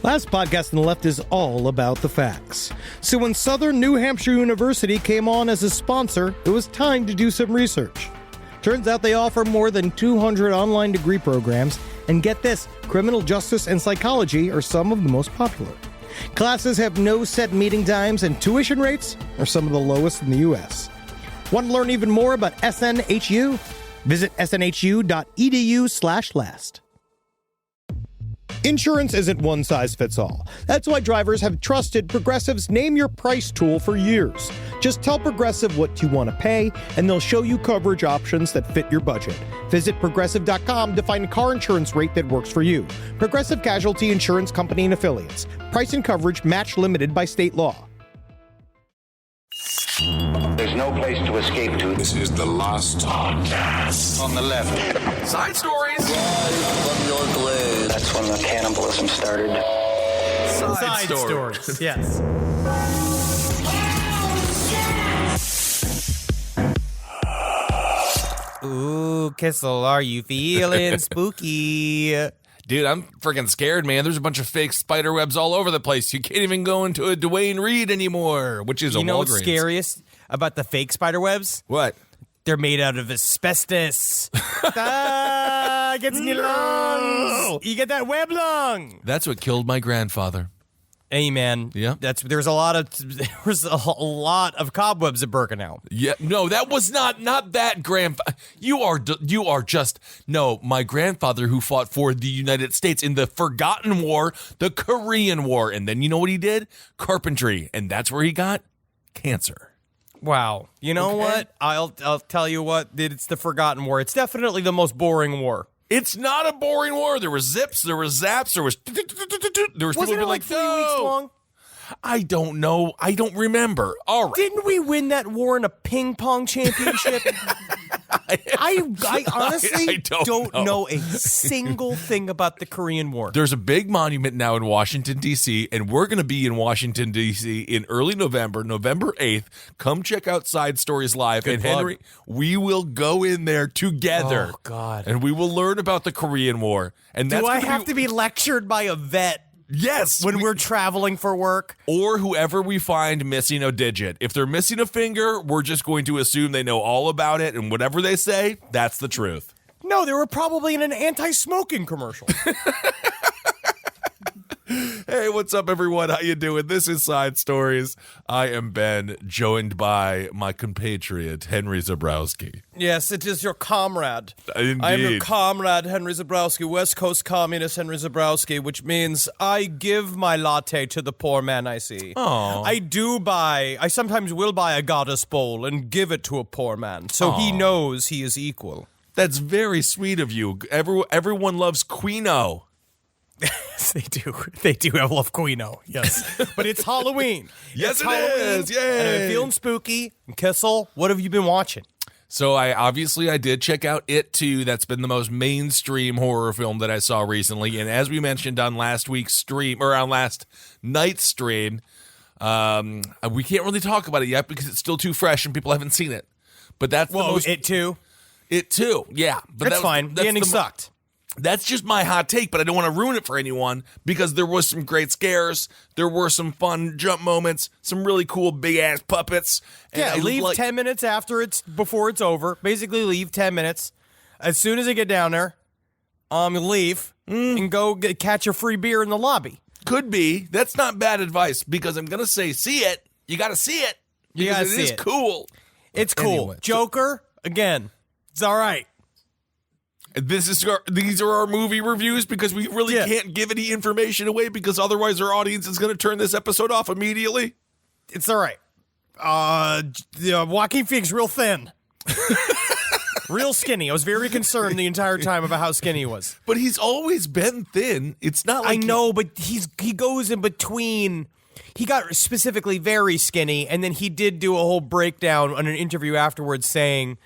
Last podcast on the left is all about the facts. So when Southern New Hampshire University came on as a sponsor, it was time to do some research. Turns out they offer more than 200 online degree programs, and get this, criminal justice and psychology are some of the most popular. Classes have no set meeting times, and tuition rates are some of the lowest in the U.S. Want to learn even more about SNHU? Visit snhu.edu/last. Insurance isn't one size fits all. That's why drivers have trusted Progressive's Name Your Price tool for years. Just tell Progressive what you want to pay, and they'll show you coverage options that fit your budget. Visit Progressive.com to find a car insurance rate that works for you. Progressive Casualty Insurance Company and Affiliates. Price and coverage match limited by state law. There's no place to escape to. This is the last podcast. On the left. Side stories. From your glade. That's when the cannibalism started. Side stories. Yes. Ooh, Kissel, are you feeling spooky? Dude, I'm freaking scared, man. There's a bunch of fake spider webs all over the place. You can't even go into a Dwayne Reed anymore, which is a Walgreens. You know what's scariest about the fake spider webs? What? They're made out of asbestos. It gets in your lungs. You get that web lung. That's what killed my grandfather. Hey, man. Yeah. There's a lot of cobwebs at Birkenau. Yeah, no, that was not that grandfather. You are just no. My grandfather who fought for the United States in the Forgotten War, the Korean War, and then you know what he did? Carpentry, and that's where he got cancer. Wow. You know what? I'll tell you what. It's the Forgotten War. It's definitely the most boring war. It's not a boring war. There was zips, there was zaps, there was Wasn't people it like 3 weeks long? I don't know. I don't remember. All right. Didn't we win that war in a ping pong championship? I honestly don't know a single thing about the Korean War. There's a big monument now in Washington, D.C., and we're going to be in Washington, D.C. in early November, November 8th. Come check out Side Stories Live. Good and plug. Henry, we will go in there together. Oh, God. And we will learn about the Korean War. And Do I have to be lectured by a vet? Yes. When we're traveling for work? Or whoever we find missing a digit. If they're missing a finger, we're just going to assume they know all about it, and whatever they say, that's the truth. No, they were probably in an anti-smoking commercial. Hey, what's up, everyone? How you doing? This is Side Stories. I am Ben, joined by my compatriot, Henry Zabrowski. Yes, it is your comrade. Indeed. I am your comrade, Henry Zabrowski, West Coast communist Henry Zabrowski, which means I give my latte to the poor man I see. Aww. I sometimes will buy a goddess bowl and give it to a poor man, so he knows he is equal. That's very sweet of you. Everyone loves Quino. Yes, they do. They do. I love Quino. Yes. But it's Halloween. Yes, it's it Halloween, is. Yay. And I'm feeling spooky. And Kissel, what have you been watching? So I did check out It 2. That's been the most mainstream horror film that I saw recently. And as we mentioned on last week's stream, or on last night's stream, we can't really talk about it yet because it's still too fresh and people haven't seen it. But that's the most... It 2? It 2, yeah. But That's fine. The ending sucked. That's just my hot take, but I don't want to ruin it for anyone because there was some great scares. There were some fun jump moments, some really cool big-ass puppets. Yeah, leave 10 minutes before it's over. Basically, leave 10 minutes. As soon as I get down there, leave and go catch a free beer in the lobby. Could be. That's not bad advice because I'm going to say see it. You got to see it. You got to see it. It is cool. It's cool. Anyway, Joker, again, it's all right. These are our movie reviews because we really can't give any information away because otherwise our audience is going to turn this episode off immediately. It's all right. Joaquin Phoenix, real thin. Real skinny. I was very concerned the entire time about how skinny he was. But he's always been thin. It's not like... I know, but he goes in between... He got specifically very skinny, and then he did do a whole breakdown on an interview afterwards saying...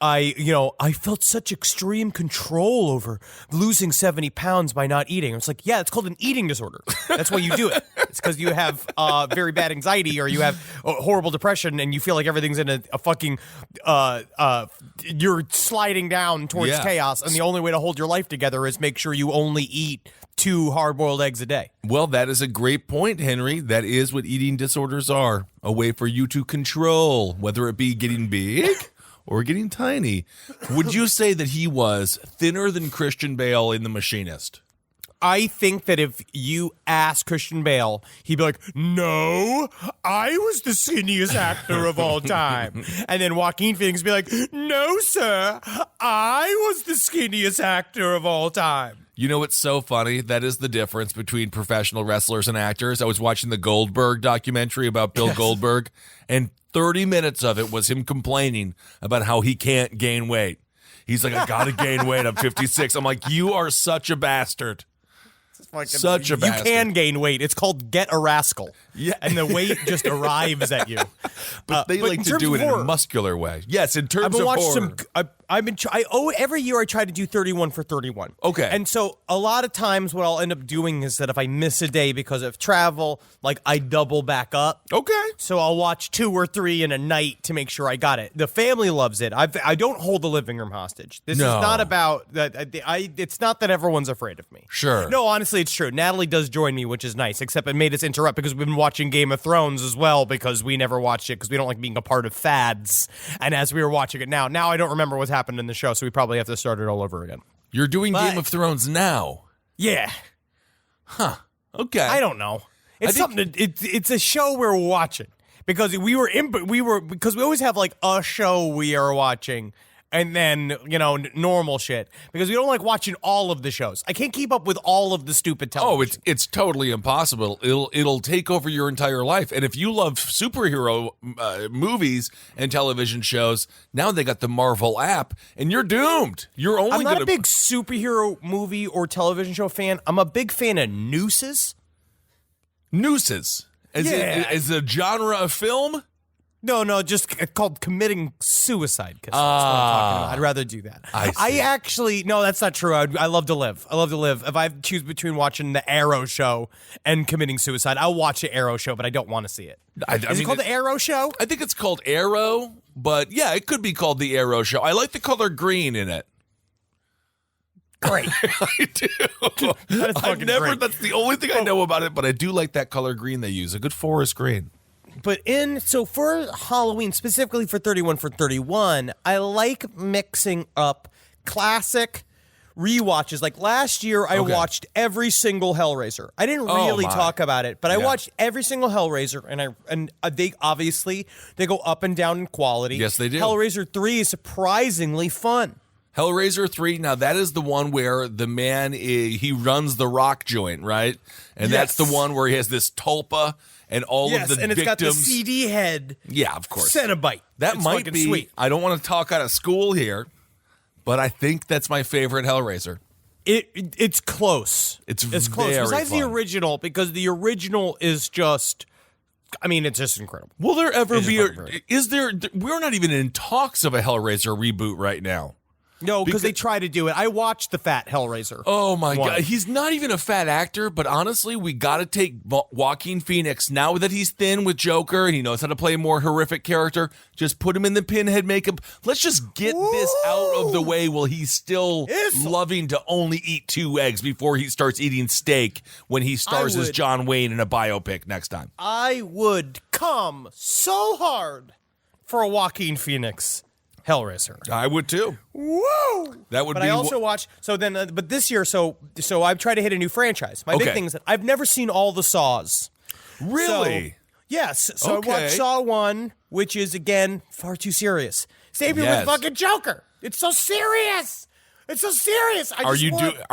I felt such extreme control over losing 70 pounds by not eating. It's like, yeah, it's called an eating disorder. That's why you do it. It's because you have very bad anxiety or you have horrible depression and you feel like everything's in a fucking, you're sliding down towards chaos. And the only way to hold your life together is make sure you only eat 2 hard-boiled eggs a day. Well, that is a great point, Henry. That is what eating disorders are. A way for you to control, whether it be getting big or getting tiny. Would you say that he was thinner than Christian Bale in The Machinist? I think that if you ask Christian Bale, he'd be like, no, I was the skinniest actor of all time. And then Joaquin Phoenix would be like, no, sir, I was the skinniest actor of all time. You know what's so funny? That is the difference between professional wrestlers and actors. I was watching the Goldberg documentary about Bill Goldberg, and 30 minutes of it was him complaining about how he can't gain weight. He's like, I gotta gain weight. I'm 56. I'm like, you are such a bastard. Such a bastard. You can gain weight. It's called Get a Rascal. Yeah. And the weight just arrives at you. But they like to do it in a muscular way. Yes, in terms of horror. Every year I try to do 31 for 31. Okay. And so a lot of times what I'll end up doing is that if I miss a day because of travel, like I double back up. Okay. So I'll watch 2 or 3 in a night to make sure I got it. The family loves it. I don't hold the living room hostage. This is not about that. It's not that everyone's afraid of me. Sure. No, honestly, it's true. Natalie does join me, which is nice, except it made us interrupt because we've been watching Game of Thrones as well because we never watched it because we don't like being a part of fads. And as we were watching it now I don't remember what's happened in the show, so we probably have to start it all over again. You're doing Game of Thrones now? Yeah. Huh. Okay. I don't know. It's a show we're watching because we always have like a show we are watching and then, normal shit because we don't like watching all of the shows. I can't keep up with all of the stupid television. Oh, it's totally impossible. It'll take over your entire life. And if you love superhero movies and television shows, now they got the Marvel app and you're doomed. I'm not a big superhero movie or television show fan. I'm a big fan of nooses. Nooses? As a genre of film? No, just called committing suicide. That's what I'm talking about. I'd rather do that. I see. No, that's not true. I love to live. I love to live. If I choose between watching the Arrow show and committing suicide, I'll watch the Arrow show, but I don't want to see it. Is it called the Arrow show? I think it's called Arrow, but yeah, it could be called the Arrow show. I like the color green in it. Great. I do. That is fucking great. That's the only thing I know about it, but I do like that color green they use. A good forest green. But so for Halloween, specifically for 31 for 31, I like mixing up classic rewatches. Like last year, I watched every single Hellraiser. I didn't really talk about it, but I watched every single Hellraiser, and they obviously they go up and down in quality. Yes, they do. Hellraiser 3 is surprisingly fun. Hellraiser 3, now that is the one where the man, he runs the rock joint, right? And that's the one where he has this tulpa and all of the victims. And it's got the CD head. Yeah, of course. Cenobite. That might be, sweet. I don't want to talk out of school here, but I think that's my favorite Hellraiser. It's close. It's close. very Besides fun. the original, because the original is just... it's just incredible. Will there ever be we're not even in talks of a Hellraiser reboot right now. No, because they try to do it. I watched the fat Hellraiser. Oh, my God. He's not even a fat actor, but honestly, we got to take Joaquin Phoenix. Now that he's thin with Joker and he knows how to play a more horrific character, just put him in the pinhead makeup. Let's just get this out of the way while he's still loving to only eat 2 eggs before he starts eating steak when he stars as John Wayne in a biopic next time. I would come so hard for a Joaquin Phoenix Hellraiser. I would too. Whoa! That would but be. I also watch. So then, but this year, so I've tried to hit a new franchise. My big thing is that I've never seen all the Saws. Really? Yes. So I watched Saw 1, which is again far too serious. Save me with fucking Joker. It's so serious. It's so serious. Are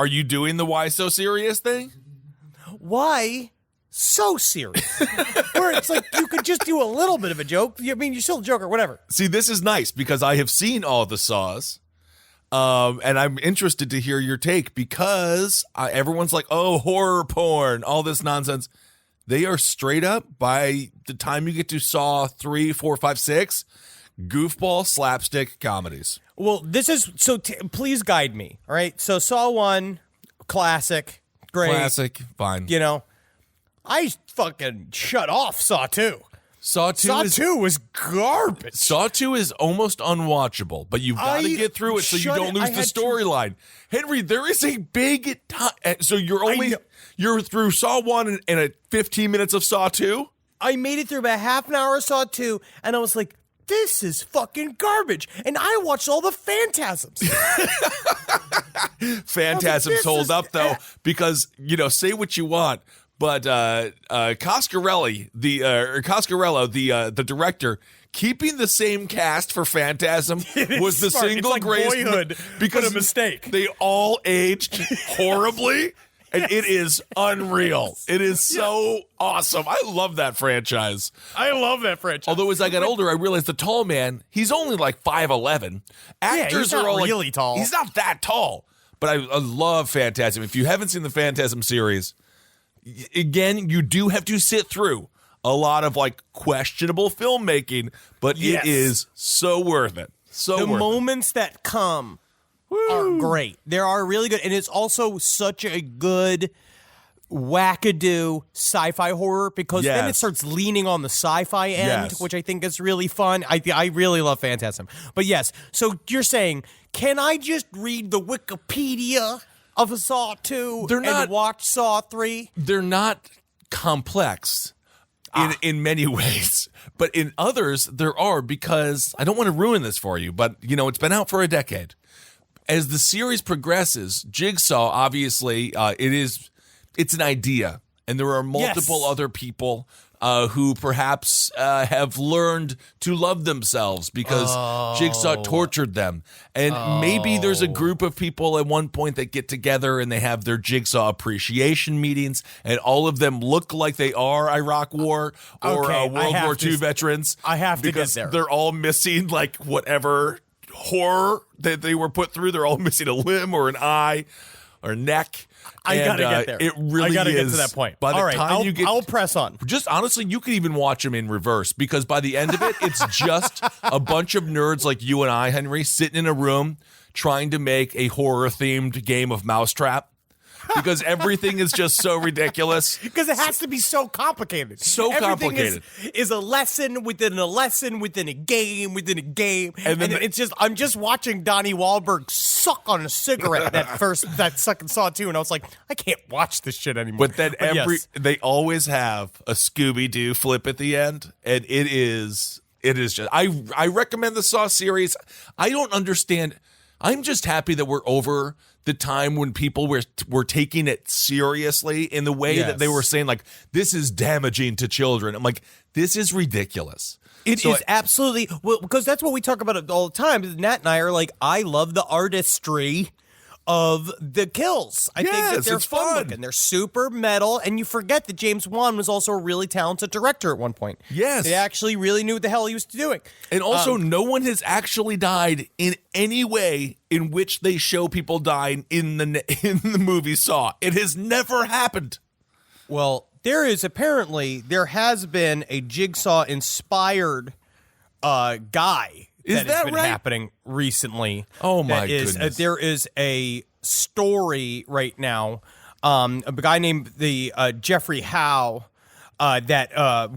you doing the why so serious thing? Why? So serious. Where it's like you could just do a little bit of a joke. I mean, you're still a Joker, whatever. See, this is nice because I have seen all the Saws, and I'm interested to hear your take because everyone's like, oh, horror porn, all this nonsense. They are straight up, by the time you get to Saw 3, 4, 5, 6, goofball slapstick comedies. Well, this is so. Please guide me. All right. So Saw 1, classic, great. Classic, fine. You know, I fucking shut off Saw 2. Saw 2 Saw 2 was garbage. Saw 2 is almost unwatchable, but you've got to get through it so you don't lose the storyline. Henry, there is a big time. So you're through Saw 1 and 15 minutes of Saw 2? I made it through about half an hour of Saw 2, and I was like, this is fucking garbage. And I watched all the Phantasms. Phantasms hold up, though, because, say what you want, but Coscarello, the director, keeping the same cast for Phantasm was the smart. single it's like greatest Boyhood, because but a mistake. They all aged horribly. And it is unreal. It is so awesome. I love that franchise. Although as I got older, I realized the tall man, he's only like 5'11". Actors he's not are all really tall. He's not that tall. But I love Phantasm. If you haven't seen the Phantasm series, again, you do have to sit through a lot of like questionable filmmaking, but it is so worth it. The moments that come are great. They are really good. And it's also such a good wackadoo sci-fi horror because then it starts leaning on the sci-fi end, which I think is really fun. I really love Phantasm. But yes, so you're saying, can I just read the Wikipedia of Saw 2 and watch Saw 3? They're not complex in many ways, but in others there are, because I don't want to ruin this for you, but it's been out for a decade. As the series progresses, Jigsaw, obviously, it's an idea, and there are multiple other people who perhaps have learned to love themselves because Jigsaw tortured them. And maybe there's a group of people at one point that get together and they have their Jigsaw appreciation meetings, and all of them look like they are Iraq War or World War II veterans. I have to get there. They're all missing like whatever horror that they were put through. They're all missing a limb or an eye or neck. I gotta get there. It really I gotta is. get to that point. By the All right, time I'll press on. Just honestly, you could even watch them in reverse, because by the end of it, it's just a bunch of nerds like you and I, Henry, sitting in a room trying to make a horror-themed game of Mousetrap. Because everything is just so ridiculous. Because it has to be so complicated. Complicated. Is a lesson within a lesson within a game within a game. And then it's just, I'm just watching Donnie Wahlberg suck on a cigarette that second Saw 2, and I was like, I can't watch this shit anymore. But then they always have a Scooby-Doo flip at the end, and it is just, I recommend the Saw series. I don't understand. I'm just happy that we're over the time when people were taking it seriously in the way that they were saying, like, this is damaging to children. I'm like, this is ridiculous. It is absolutely, well, because that's what we talk about all the time. Nat and I are like, I love the artistry of the kills. I think that they're fun looking. They're super metal, and you forget that James Wan was also a really talented director at one point. Yes. He actually really knew what the hell he was doing. And also, no one has actually died in any way in which they show people dying in the movie Saw. It has never happened. Well, there has been a Jigsaw-inspired guy Is that has that been right? happening recently. Oh, my goodness. There is a story right now, a guy named Jeffrey Howe, that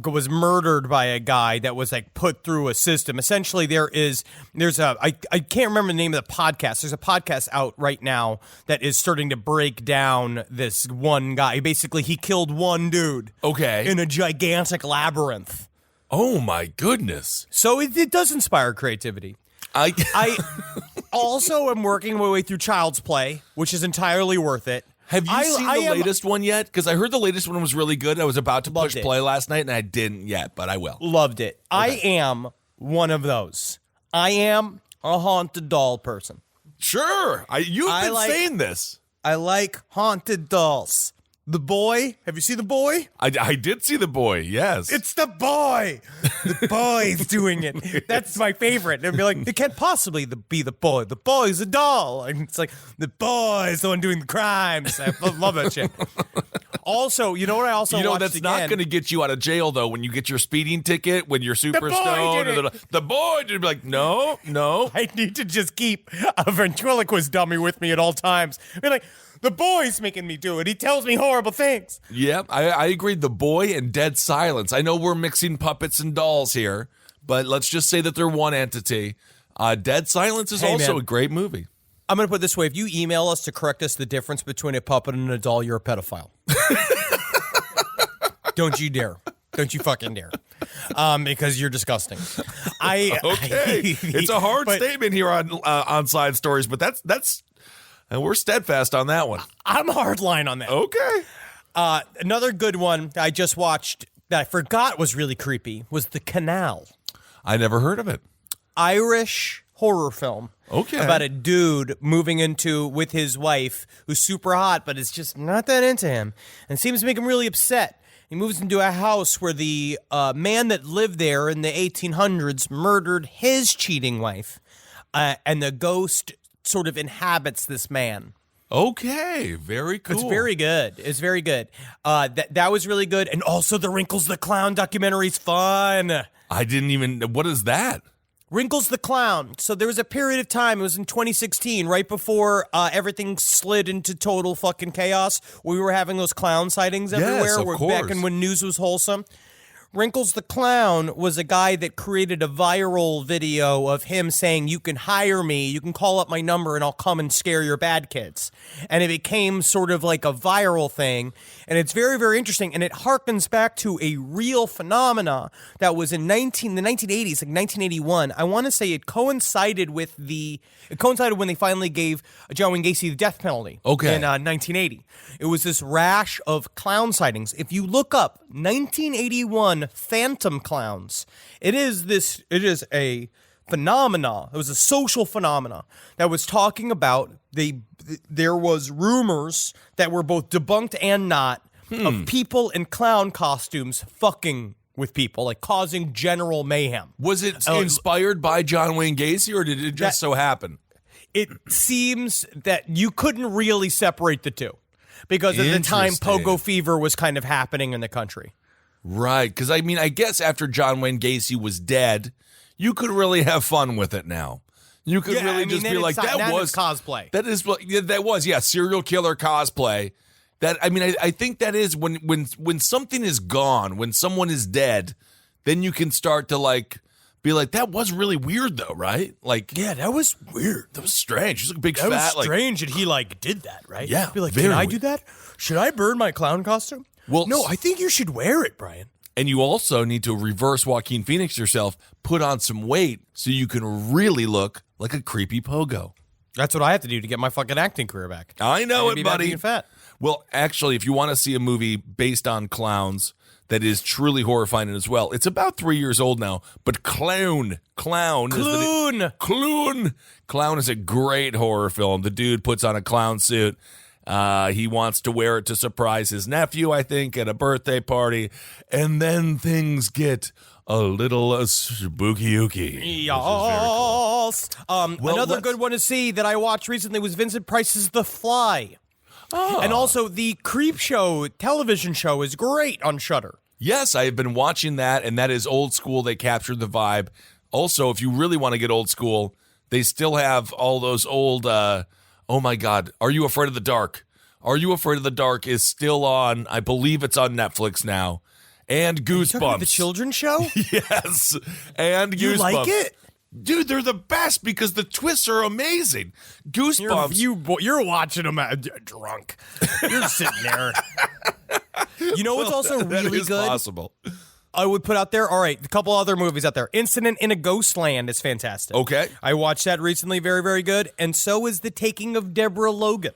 was murdered by a guy that was like put through a system. Essentially, I can't remember the name of the podcast. There's a podcast out right now that is starting to break down this one guy. Basically, he killed one dude. Okay. In a gigantic labyrinth. Oh my goodness. So it does inspire creativity. I also am working my way through Child's Play, which is entirely worth it. Have you seen the latest one yet? Because I heard the latest one was really good. I was about to push play last night, and I didn't yet, but I will. Loved it. Okay. I am one of those. I am a haunted doll person. Sure. You've been saying this. I like haunted dolls. The Boy. Have you seen The Boy? I did see The Boy, yes. It's The Boy. The Boy's doing it. That's my favorite. They'd be like, it can't possibly be The Boy. The Boy's a doll. And it's like, The Boy's the one doing the crimes. I love that shit. Also, you know what I also watched that's again? not going to get you out of jail, though, when you get your speeding ticket, when you're super boy stoned. did it. The boy did be like, no. I need to just keep a ventriloquist dummy with me at all times. Be like, the boy's making me do it. He tells me horrible things. Yeah, I agree. The Boy and Dead Silence. I know we're mixing puppets and dolls here, but let's just say that they're one entity. Dead Silence is also man. a great movie. I'm going to put it this way. If you email us to correct us the difference between a puppet and a doll, you're a pedophile. Don't you dare. Don't you fucking dare. Because you're disgusting. Okay. It's a hard statement here on Side Stories, but that's and we're steadfast on that one. I'm hardline on that. Okay. Another good one I just watched that I forgot was really creepy was The Canal. I never heard of it. Irish horror film. Okay. About a dude moving into with his wife who's super hot, but is just not that into him and seems to make him really upset. He moves into a house where the man that lived there in the 1800s murdered his cheating wife, and the ghost sort of inhabits this man. Okay, very cool. It's very good. It's very good. That was really good. And also the Wrinkles the Clown documentary's fun. I didn't even. What is that? Wrinkles the Clown. So there was a period of time, it was in 2016, right before everything slid into total fucking chaos. We were having those clown sightings everywhere. Of course. Back in when news was wholesome. Wrinkles the Clown was a guy that created a viral video of him saying, you can hire me, you can call up my number and I'll come and scare your bad kids. And it became sort of like a viral thing. And it's very, very interesting. And it harkens back to a real phenomena that was in the 1980s, like 1981. I want to say it coincided when they finally gave John Wayne Gacy the death penalty. Okay. In 1980. It was this rash of clown sightings. If you look up 1981 phantom clowns, it is a phenomena. It was a social phenomena that was talking about there was rumors that were both debunked and not of people in clown costumes fucking with people, like causing general mayhem. Was it inspired by John Wayne Gacy, or did it just so happen? It seems that you couldn't really separate the two because at the time Pogo fever was kind of happening in the country. Right, because I mean, I guess after John Wayne Gacy was dead, you could really have fun with it now. You could just be like, that was cosplay. That was serial killer cosplay. That I think that is when something is gone, when someone is dead, then you can start to be like, that was really weird though, right? Like, yeah, that was weird. That was strange. He's like a big that fat. Was strange that he did that, right? Yeah, be like, can I do that? Should I burn my clown costume? Well, no, I think you should wear it, Brian. And you also need to reverse Joaquin Phoenix yourself, put on some weight so you can really look like a creepy pogo. That's what I have to do to get my fucking acting career back. I know it, buddy. Being fat. Well, actually, if you want to see a movie based on clowns that is truly horrifying as well, it's about 3 years old now, but Clown is a great horror film. The dude puts on a clown suit. He wants to wear it to surprise his nephew, I think, at a birthday party. And then things get a little spooky-ooky. Yes. Another good one to see that I watched recently was Vincent Price's The Fly. Oh. And also the Creep Show television show is great on Shudder. Yes, I have been watching that, and that is old school. They captured the vibe. Also, if you really want to get old school, they still have all those old... oh my God, Are You Afraid of the Dark? Are You Afraid of the Dark is still on. I believe it's on Netflix now. And Goosebumps. The children's show? Yes. And Goosebumps. You like it? Dude, they're the best because the twists are amazing. Goosebumps. You're watching them drunk. You're sitting there. You know what's also really good? Possible. I would put out there, all right, a couple other movies out there. Incident in a Ghostland is fantastic. Okay. I watched that recently, very, very good. And so is The Taking of Deborah Logan.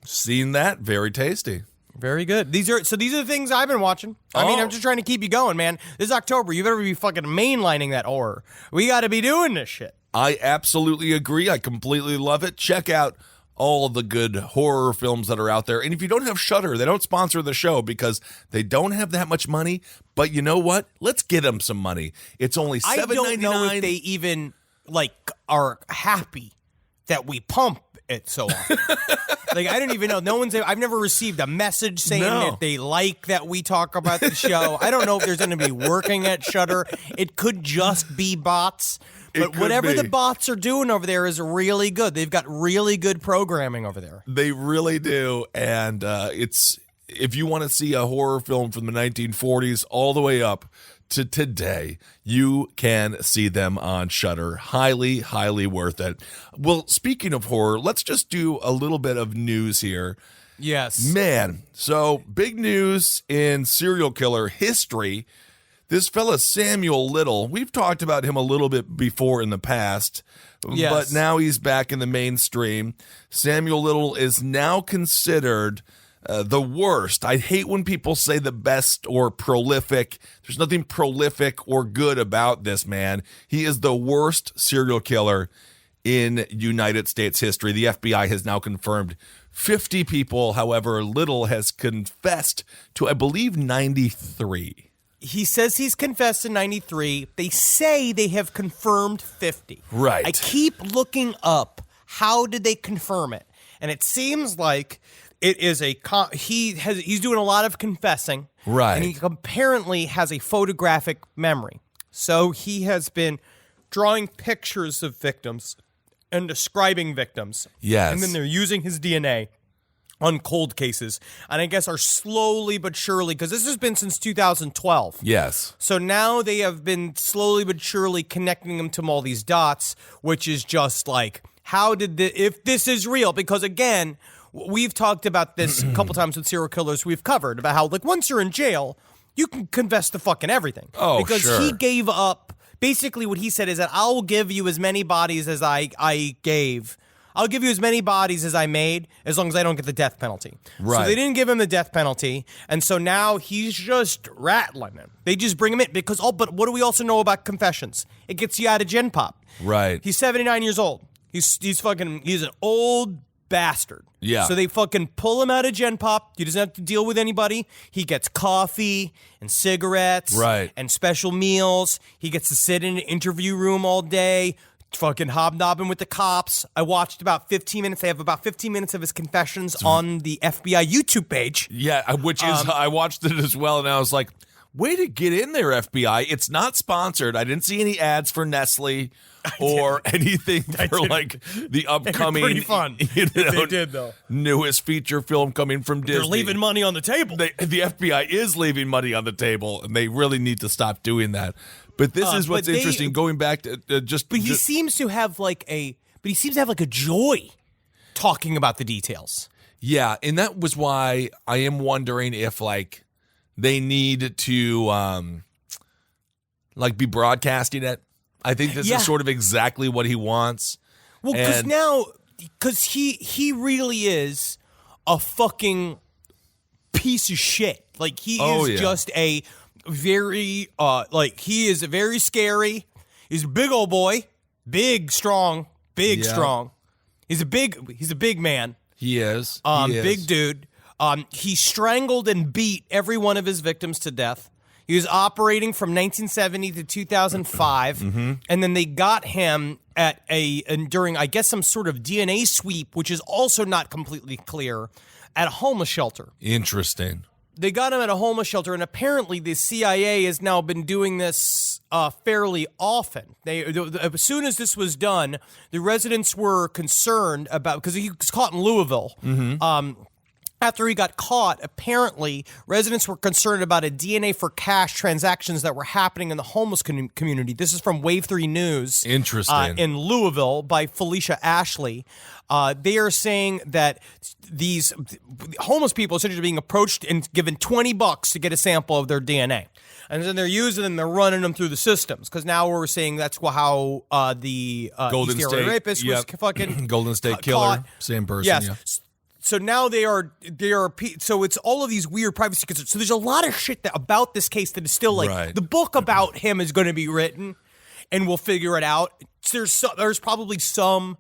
Seen that, very tasty. Very good. These are the things I've been watching. I mean, I'm just trying to keep you going, man. This is October. You better be fucking mainlining that horror. We got to be doing this shit. I absolutely agree. I completely love it. Check out all the good horror films that are out there. And if you don't have Shudder, they don't sponsor the show because they don't have that much money. But you know what? Let's get them some money. It's only $7.99. I don't know if they even are happy that we pump it so often. Like, I don't even know. I've never received a message saying that they like that we talk about the show. I don't know if there's going to be working at Shudder. It could just be bots. But whatever the bots are doing over there is really good. They've got really good programming over there. They really do. And if you want to see a horror film from the 1940s all the way up to today, you can see them on Shudder. Highly, highly worth it. Well, speaking of horror, let's just do a little bit of news here. Yes. Man, so big news in serial killer history. This fella, Samuel Little, we've talked about him a little bit before in the past, but now he's back in the mainstream. Samuel Little is now considered the worst. I hate when people say the best or prolific. There's nothing prolific or good about this man. He is the worst serial killer in United States history. The FBI has now confirmed 50 people. However, Little has confessed to, I believe, 93. He says he's confessed to 93. They say they have confirmed 50. Right. I keep looking up how did they confirm it, and it seems like it is he's doing a lot of confessing. Right. And he apparently has a photographic memory. So he has been drawing pictures of victims and describing victims. Yes. And then they're using his DNA on cold cases, and I guess are slowly but surely, because this has been since 2012. Yes. So now they have been slowly but surely connecting them to all these dots, which is just like, if this is real, because again, we've talked about this a couple times with serial killers we've covered, about how, like, once you're in jail, you can confess to fucking everything. Oh, because sure. he gave up, basically what he said is that I'll give you as many bodies as I gave. I'll give you as many bodies as I made as long as I don't get the death penalty. Right. So they didn't give him the death penalty, and so now he's just rattling him. They just bring him in because, but what do we also know about confessions? It gets you out of gen pop. Right. He's 79 years old. He's an old bastard. Yeah. So they fucking pull him out of gen pop. He doesn't have to deal with anybody. He gets coffee and cigarettes. Right. And special meals. He gets to sit in an interview room all day, fucking hobnobbing with the cops. I watched about 15 minutes. They have about 15 minutes of his confessions on the FBI YouTube page. Yeah, which is, I watched it as well, and I was like, way to get in there, FBI. It's not sponsored. I didn't see any ads for Nestle or anything for like the upcoming Pretty fun. They did, though. Newest feature film coming from Disney. They're leaving money on the table. The FBI is leaving money on the table, and they really need to stop doing that. But this is what's interesting. Going back to he seems to have like a joy talking about the details. Yeah, and that was why I am wondering if like they need to be broadcasting it. I think this is sort of exactly what he wants. Well, because he really is a fucking piece of shit. Like he is just a very he is very scary. He's a big old boy, strong. He's a big man. He is. Big dude. He strangled and beat every one of his victims to death. He was operating from 1970 to 2005, and then they got him during, I guess, some sort of DNA sweep, which is also not completely clear, at a homeless shelter. Interesting. They got him at a homeless shelter, and apparently the CIA has now been doing this fairly often. As soon as this was done, the residents were concerned about, because he was caught in Louisville. After he got caught, apparently residents were concerned about a DNA for cash transactions that were happening in the homeless community. This is from Wave 3 News. Interesting. In Louisville by Felicia Ashley. They are saying that these homeless people essentially are being approached and given $20 to get a sample of their DNA. And then they're using them, they're running them through the systems. Because now we're seeing that's how the Golden East State Area rapist was fucking Golden State Killer, caught. same person. Yes. Yeah. So now they are. So it's all of these weird privacy concerns. So there's a lot of shit about this case that is still like the book about him is going to be written, and we'll figure it out. There's probably some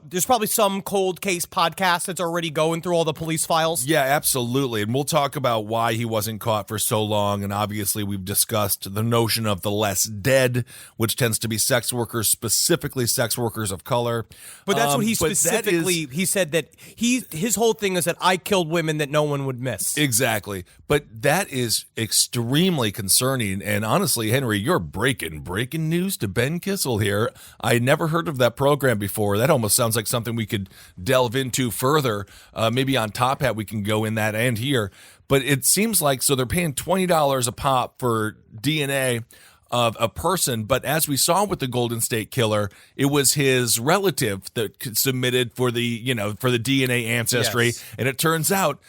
there's probably some cold case podcast that's already going through all the police files. Yeah, absolutely. And we'll talk about why he wasn't caught for so long. And obviously, we've discussed the notion of the less dead, which tends to be sex workers, specifically sex workers of color. But that's what he specifically, he said that his whole thing is that I killed women that no one would miss. Exactly. But that is extremely concerning. And honestly, Henry, you're breaking news to Ben Kissel here. I never heard of that program before. That almost sounds like something we could delve into further. Maybe on Top Hat we can go in that and here. But it seems like, so they're paying $20 a pop for DNA of a person, but as we saw with the Golden State Killer, it was his relative that submitted for the DNA ancestry, Yes. and it turns out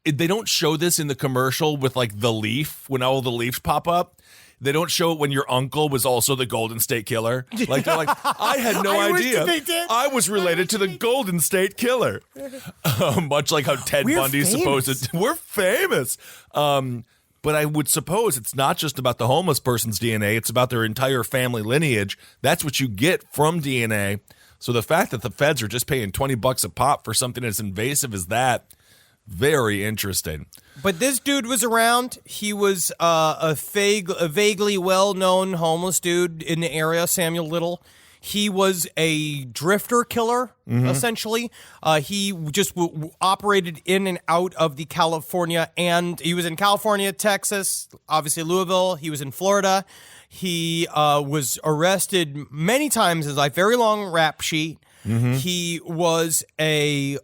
they don't show this in the commercial with like the leaf when all the leaves pop up. They don't show it when your uncle was also the Golden State Killer. Like they're like, I had no I wish idea. they did. I was related to the Golden State Killer. Much like how Ted We're Bundy's supposed to. We're famous. But I would suppose it's not just about the homeless person's DNA. It's about their entire family lineage. That's what you get from DNA. So the fact that the feds are just paying $20 a pop for something as invasive as that, very interesting. But this dude was around. He was a vaguely well-known homeless dude in the area, Samuel Little. He was a drifter killer, essentially. He just operated in and out of the California, and he was in California, Texas, obviously Louisville. He was in Florida. He was arrested many times as a very long rap sheet. He was a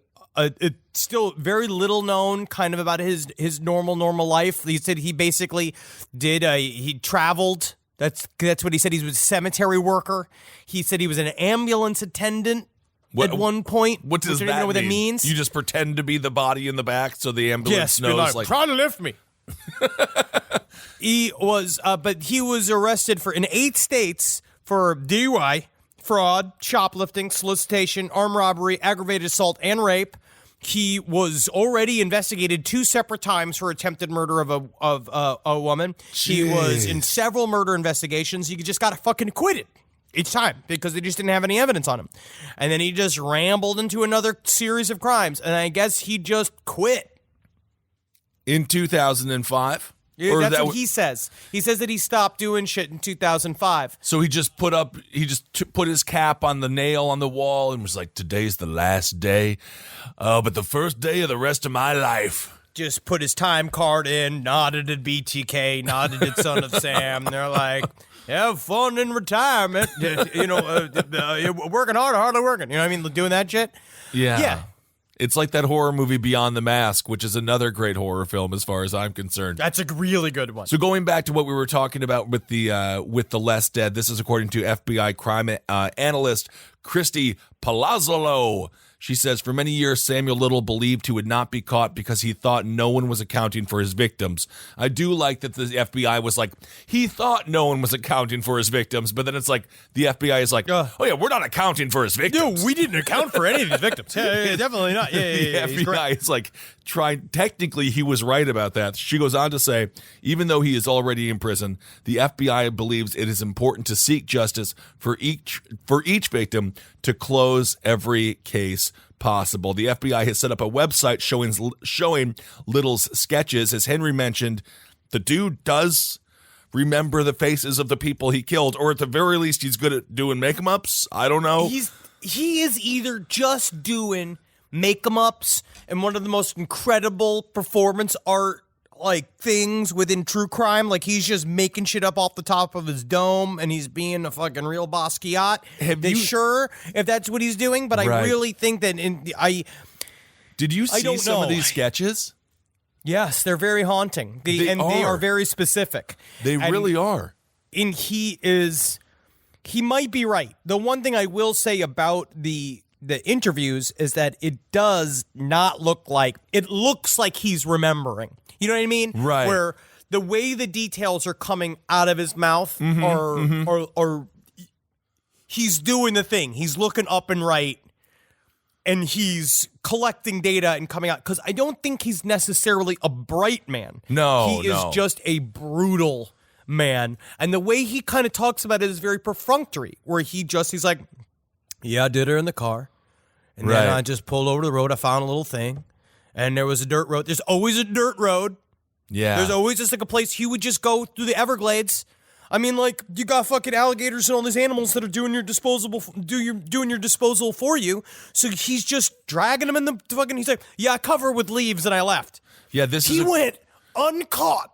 still very little known kind of about his normal life. He said he basically he traveled. That's what he said. He was a cemetery worker. He said he was an ambulance attendant at one point. What does I don't that even know what mean? that means. You just pretend to be the body in the back so the ambulance knows like try to lift me. He was, but he was arrested in 8 states for DUI, fraud, shoplifting, solicitation, armed robbery, aggravated assault, and rape. He was already investigated 2 separate times for attempted murder of a woman. He was in several murder investigations. He just got fucking acquitted each time because they just didn't have any evidence on him. And then he just rambled into another series of crimes. And I guess he just quit. in 2005. Yeah, that's what he says. He says that he stopped doing shit in 2005. So he just put his cap on the nail on the wall and was like, today's the last day, but the first day of the rest of my life. Just put his time card in, nodded at BTK, nodded at Son of Sam. They're like, have fun in retirement. Working hard, hardly working. You know what I mean? Doing that shit. Yeah. It's like that horror movie Beyond the Mask, which is another great horror film as far as I'm concerned. That's a really good one. So going back to what we were talking about with the less dead, this is according to FBI crime analyst Christy Palazzolo. She says, for many years, Samuel Little believed he would not be caught because he thought no one was accounting for his victims. I do like that the FBI was like, he thought no one was accounting for his victims, but then it's like, the FBI is like, oh yeah, we're not accounting for his victims. No, we didn't account for any of these victims. Yeah, definitely not. Yeah, the FBI is like, technically he was right about that. She goes on to say, even though he is already in prison, the FBI believes it is important to seek justice for each victim to close every case possible. The FBI has set up a website showing Little's sketches. As Henry mentioned, the dude does remember the faces of the people he killed, or at the very least he's good at doing make-em-ups. I don't know. He is either just doing make-em-ups and one of the most incredible performance art things within true crime. Like, he's just making shit up off the top of his dome and he's being a fucking real Basquiat. Sure if that's what he's doing, but I really think that Did you see some of these sketches? Yes, they're very haunting. They are very specific. They really are. And he might be right. The one thing I will say about the interviews is that it does not look like, it looks like he's remembering. You know what I mean? Right. Where the way the details are coming out of his mouth or he's doing the thing. He's looking up and right and he's collecting data and coming out. Because I don't think he's necessarily a bright man. No, He is just a brutal man. And the way he kind of talks about it is very perfunctory, where he's like, yeah, I did her in the car. And Right. then I just pulled over the road. I found a little thing, and there was a dirt road. There's always a dirt road. Yeah. There's always just like a place he would just go through the Everglades. I mean, like, you got fucking alligators and all these animals that are doing your disposal for you. So he's just dragging them in the fucking. He's like, yeah, I cover with leaves, and I left. Yeah, this He is went uncaught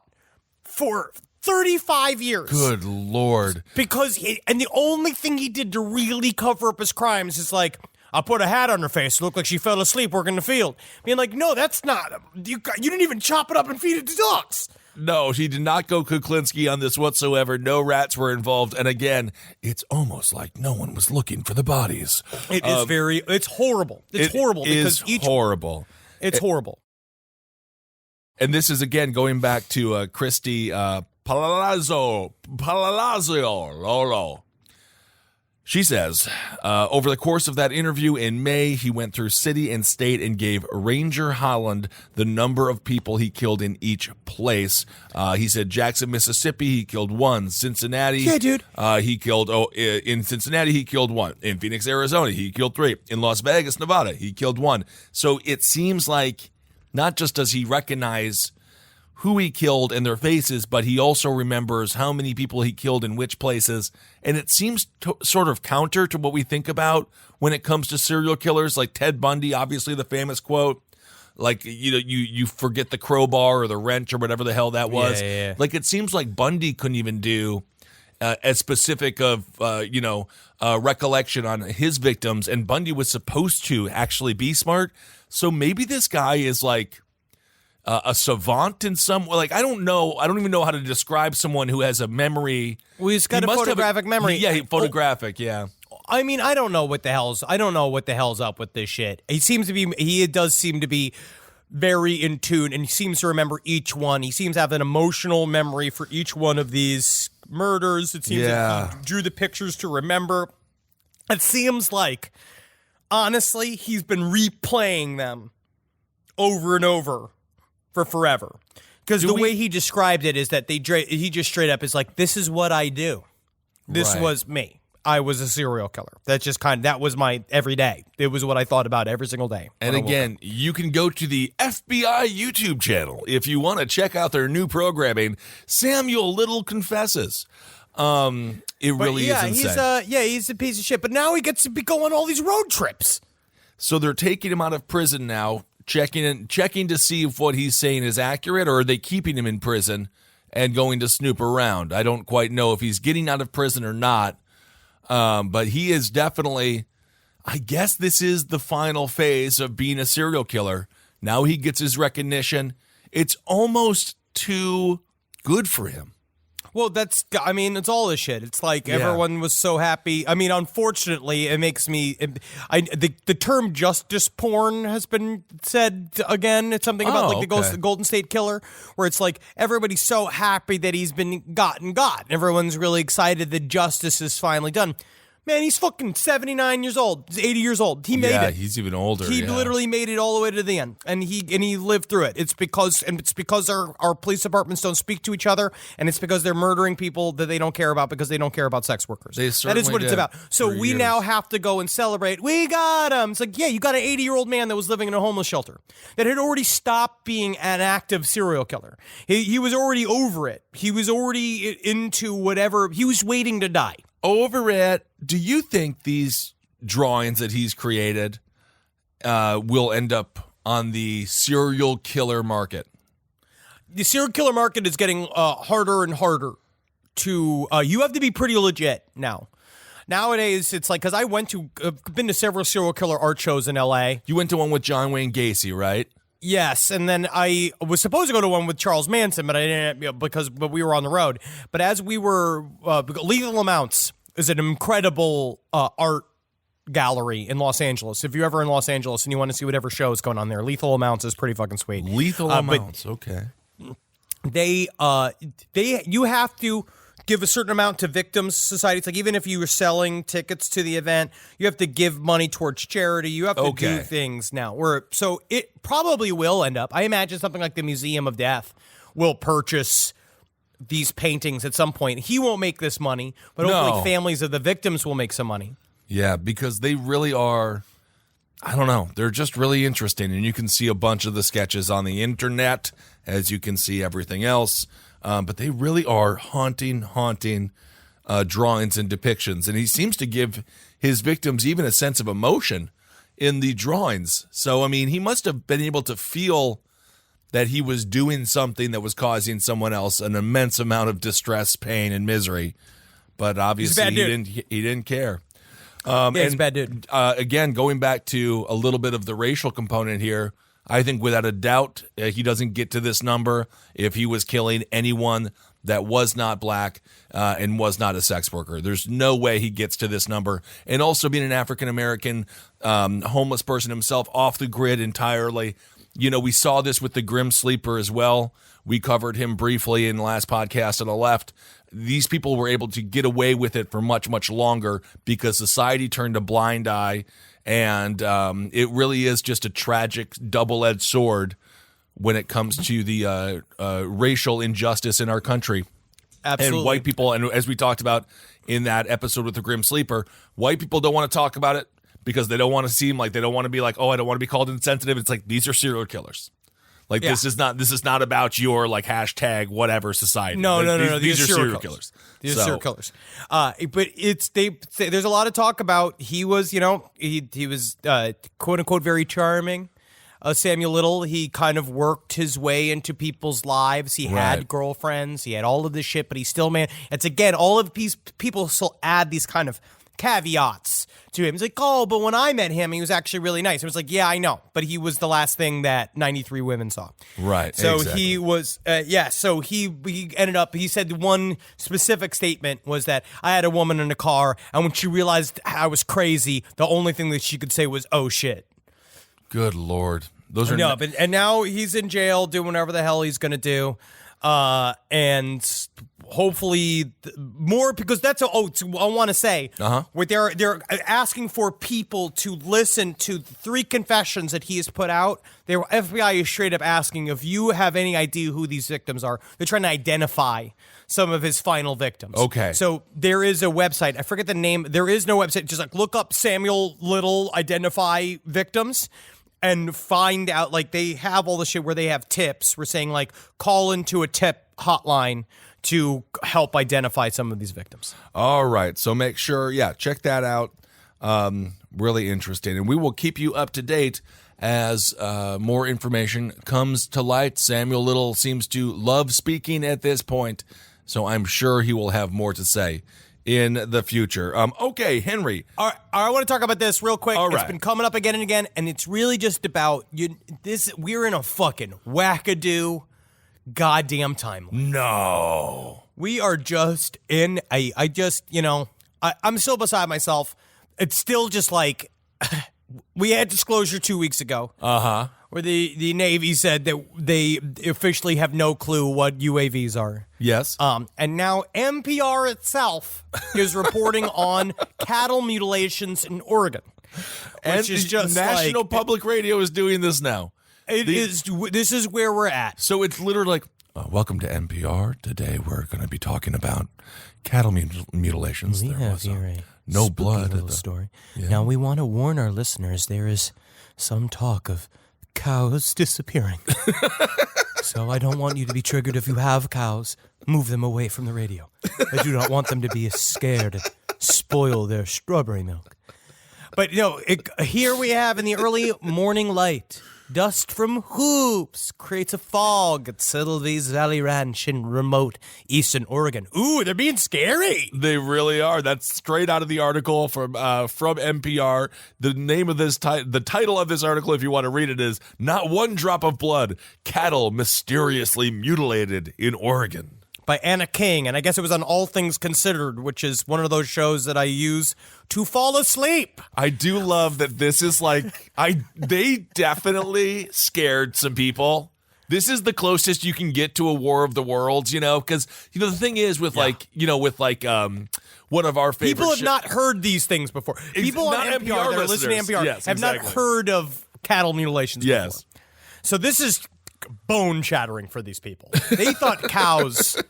for 35 years. good Lord. Because and the only thing he did to really cover up his crimes is like, I put a hat on her face. It looked like she fell asleep working the field. Being like, no, that's not. You didn't even chop it up and feed it to dogs. No, he did not go Kuklinski on this whatsoever. No rats were involved. And again, it's almost like no one was looking for the bodies. It is it's horrible. It's horrible because horrible. It's horrible. And this is, again, going back to Christy Palazzo Lolo. She says, over the course of that interview in May, he went through city and state and gave Ranger Holland the number of people he killed in each place. He said Jackson, Mississippi, he killed 1. Cincinnati. Yeah, dude. He killed, in Cincinnati, he killed 1. In Phoenix, Arizona, he killed 3. In Las Vegas, Nevada, he killed 1. So it seems like not just does he recognize who he killed and their faces, but he also remembers how many people he killed in which places. And it seems sort of counter to what we think about when it comes to serial killers, like Ted Bundy, obviously the famous quote, like, you forget the crowbar or the wrench or whatever the hell that was. Yeah. Like, it seems like Bundy couldn't even do as specific of, recollection on his victims. And Bundy was supposed to actually be smart. So maybe this guy is like a savant in some way. Like, I don't know. I don't even know how to describe someone who has a memory. Well, he's got a photographic memory. Yeah, photographic. Yeah. I mean, I don't know what the hell's up with this shit. He does seem to be very in tune, and he seems to remember each one. He seems to have an emotional memory for each one of these murders. It seems that he drew the pictures to remember. It seems like, honestly, he's been replaying them over and over for forever. Because the way he described it is that he just straight up is like, this is what I do. This was me. I was a serial killer. That's just that was my every day. It was what I thought about every single day. And again, you can go to the FBI YouTube channel if you want to check out their new programming. Samuel Little Confesses. It really is insane. He's a piece of shit. But now he gets to be going on all these road trips. So they're taking him out of prison now, checking to see if what he's saying is accurate, or are they keeping him in prison and going to snoop around? I don't quite know if he's getting out of prison or not. But he is definitely, I guess this is the final phase of being a serial killer. Now he gets his recognition. It's almost too good for him. Well, it's all this shit. It's like everyone was so happy. I mean, unfortunately, it makes me. The term justice porn has been said again. It's something about the Golden State Killer, where it's like everybody's so happy that he's been got. Everyone's really excited that justice is finally done. Man, he's fucking 79 years old. He's 80 years old. He made it. Yeah, he's even older. He literally made it all the way to the end, and he lived through it. It's because our police departments don't speak to each other, and it's because they're murdering people that they don't care about because they don't care about sex workers. That is what it's about. So we now have to go and celebrate. We got him. It's like, yeah, you got an 80-year-old man that was living in a homeless shelter that had already stopped being an active serial killer. He was already over it. He was already into whatever. He was waiting to die. Over it. Do you think these drawings that he's created will end up on the serial killer market? The serial killer market is getting harder and harder to. You have to be pretty legit now. Nowadays, it's like, because I've been to several serial killer art shows in L.A. You went to one with John Wayne Gacy, right? Yes, and then I was supposed to go to one with Charles Manson, but I didn't but we were on the road. But as we were, Lethal Amounts is an incredible art gallery in Los Angeles. If you're ever in Los Angeles and you want to see whatever show is going on there, Lethal Amounts is pretty fucking sweet. Lethal Amounts, okay. You have to give a certain amount to victims society. It's like, even if you were selling tickets to the event, you have to give money towards charity. You have to do things now. So it probably will end up. I imagine something like the Museum of Death will purchase these paintings at some point. He won't make this money, but hopefully families of the victims will make some money. Yeah, because they really are. I don't know. They're just really interesting, and you can see a bunch of the sketches on the internet, as you can see everything else. But they really are haunting drawings and depictions, and he seems to give his victims even a sense of emotion in the drawings. So, I mean, he must have been able to feel that he was doing something that was causing someone else an immense amount of distress, pain, and misery. But obviously, he didn't care. He's a bad dude. Again, going back to a little bit of the racial component here, I think without a doubt he doesn't get to this number if he was killing anyone that was not black and was not a sex worker. There's no way he gets to this number. And also being an African-American homeless person himself, off the grid entirely. You know, we saw this with the Grim Sleeper as well. We covered him briefly in the last podcast on the left. These people were able to get away with it for much, much longer because society turned a blind eye. And it really is just a tragic double-edged sword when it comes to the racial injustice in our country. Absolutely. And white people, and as we talked about in that episode with the Grim Sleeper, white people don't want to talk about it because they don't want to seem like, they don't want to be like, oh, I don't want to be called insensitive. It's like, these are serial killers. Like, this is not about your, like, hashtag whatever society. No. These are serial killers. These are serial killers. But there's a lot of talk about he was, he was quote unquote very charming. Samuel Little, he kind of worked his way into people's lives. He had girlfriends. He had all of this shit, but he still, it's again, all of these people still add these kind of caveats to him. He's like, oh, but when I met him, he was actually really nice. It was like, yeah, I know, but he was the last thing that 93 women saw. Right. So exactly. he was, so he ended up, he said one specific statement was that I had a woman in a car, and when she realized I was crazy, the only thing that she could say was, oh, shit. Good Lord. Those are and now he's in jail doing whatever the hell he's going to do. And hopefully more, because that's I want to say what they're asking for people to listen to the 3 confessions that he has put out. Their FBI is straight up asking if you have any idea who these victims are. They're trying to identify some of his final victims. Okay. So there is a website. I forget the name. There is no website. Just like look up Samuel Little identify victims. And find out, like, they have all the shit where they have tips. We're saying, like, call into a tip hotline to help identify some of these victims. All right. So make sure, check that out. Really interesting. And we will keep you up to date as more information comes to light. Samuel Little seems to love speaking at this point, so I'm sure he will have more to say in the future. Okay, Henry. All right, I want to talk about this real quick. All right. It's been coming up again and again, and it's really just about we're in a fucking wackadoo goddamn timeline. No. We are just in I'm still beside myself. It's still just like we had disclosure 2 weeks ago. Where the Navy said that they officially have no clue what UAVs are. Yes. And now NPR itself is reporting on cattle mutilations in Oregon. And is just National Public Radio is doing this now. This is where we're at. So it's literally like, welcome to NPR. Today we're going to be talking about cattle mutilations. We there have was here a no spooky blood. little story. Yeah. Now we want to warn our listeners there is some talk of cows disappearing. So I don't want you to be triggered if you have cows. Move them away from the radio. I do not want them to be scared and spoil their strawberry milk. But here we have in the early morning light, dust from hoops creates a fog at Sylvie's Valley Ranch in remote eastern Oregon. Ooh, they're being scary. They really are. That's straight out of the article from NPR. The name of the title of this article, if you want to read it, is "Not One Drop of Blood: Cattle Mysteriously Mutilated in Oregon." By Anna King, and I guess it was on All Things Considered, which is one of those shows that I use to fall asleep. I do love that this is like, they definitely scared some people. This is the closest you can get to a War of the Worlds, because, the thing is with one of our favorite... People have not heard these things before. People on NPR that are listening to NPR have not heard of cattle mutilations before. So this is bone shattering for these people. They thought cows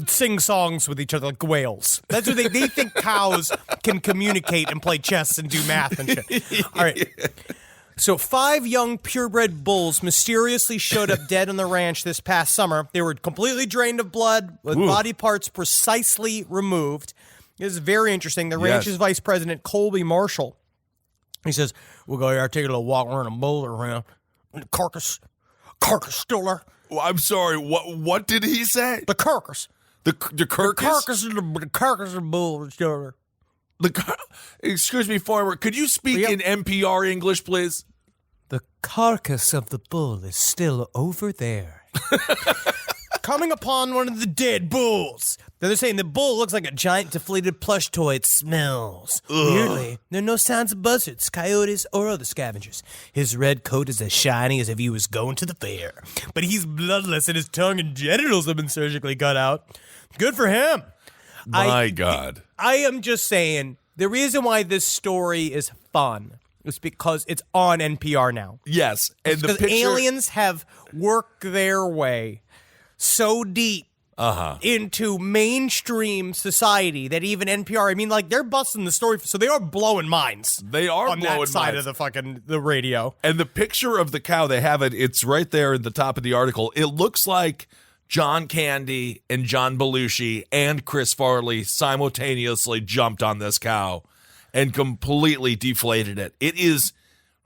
sing songs with each other like whales. That's what they think cows can communicate and play chess and do math and shit. All right. So 5 young purebred bulls mysteriously showed up dead on the ranch this past summer. They were completely drained of blood with body parts precisely removed. This is very interesting. The ranch's vice president, Colby Marshall, he says, we'll go here, take a little walk around a bull around. Carcass still there. Well, I'm sorry. What did he say? The carcass. The carcass? The carcass of the bull is still there. Excuse me, farmer. Could you speak in NPR English, please? The carcass of the bull is still over there. Coming upon one of the dead bulls. They're saying the bull looks like a giant deflated plush toy. It smells. Weirdly, there are no signs of buzzards, coyotes, or other scavengers. His red coat is as shiny as if he was going to the fair. But he's bloodless and his tongue and genitals have been surgically cut out. Good for him. My God. I am just saying, the reason why this story is fun is because it's on NPR now. Yes. And the picture... aliens have worked their way so deep into mainstream society that even NPR, I mean, like, they're busting the story, so they are blowing minds. They are on blowing that side minds. of the radio. And the picture of the cow, they have it, it's right there at the top of the article. It looks like John Candy and John Belushi and Chris Farley simultaneously jumped on this cow and completely deflated it. It is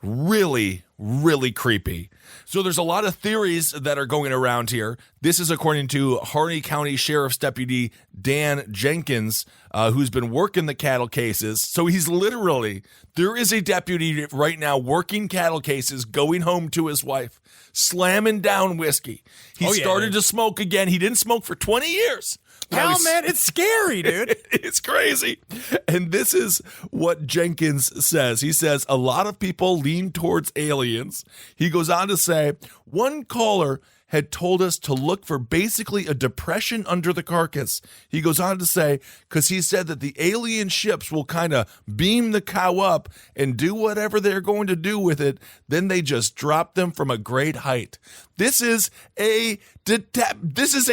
really, really creepy. So there's a lot of theories that are going around here. This is according to Harney County Sheriff's Deputy Dan Jenkins, who's been working the cattle cases. So he's literally, there is a deputy right now working cattle cases, going home to his wife, slamming down whiskey. He started to smoke again. He didn't smoke for 20 years. Hell, man, it's scary, dude. It's crazy. And this is what Jenkins says. He says, a lot of people lean towards aliens. He goes on to say, one caller had told us to look for basically a depression under the carcass. He goes on to say, because he said that the alien ships will kind of beam the cow up and do whatever they're going to do with it. Then they just drop them from a great height. This is a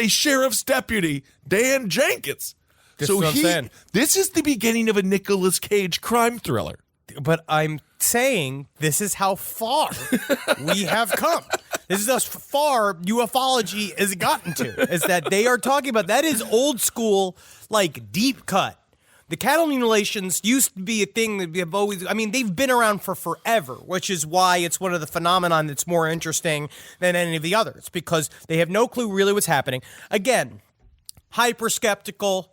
sheriff's deputy, Dan Jenkins. This is what I'm saying. This is the beginning of a Nicolas Cage crime thriller. But I'm saying this is how far we have come. This is how far ufology has gotten to, is that they are talking about, that is old school, like, deep cut. The cattle mutilations used to be a thing that we have always, I mean, they've been around for forever, which is why it's one of the phenomenon that's more interesting than any of the others, because they have no clue really what's happening. Again, hyper skeptical.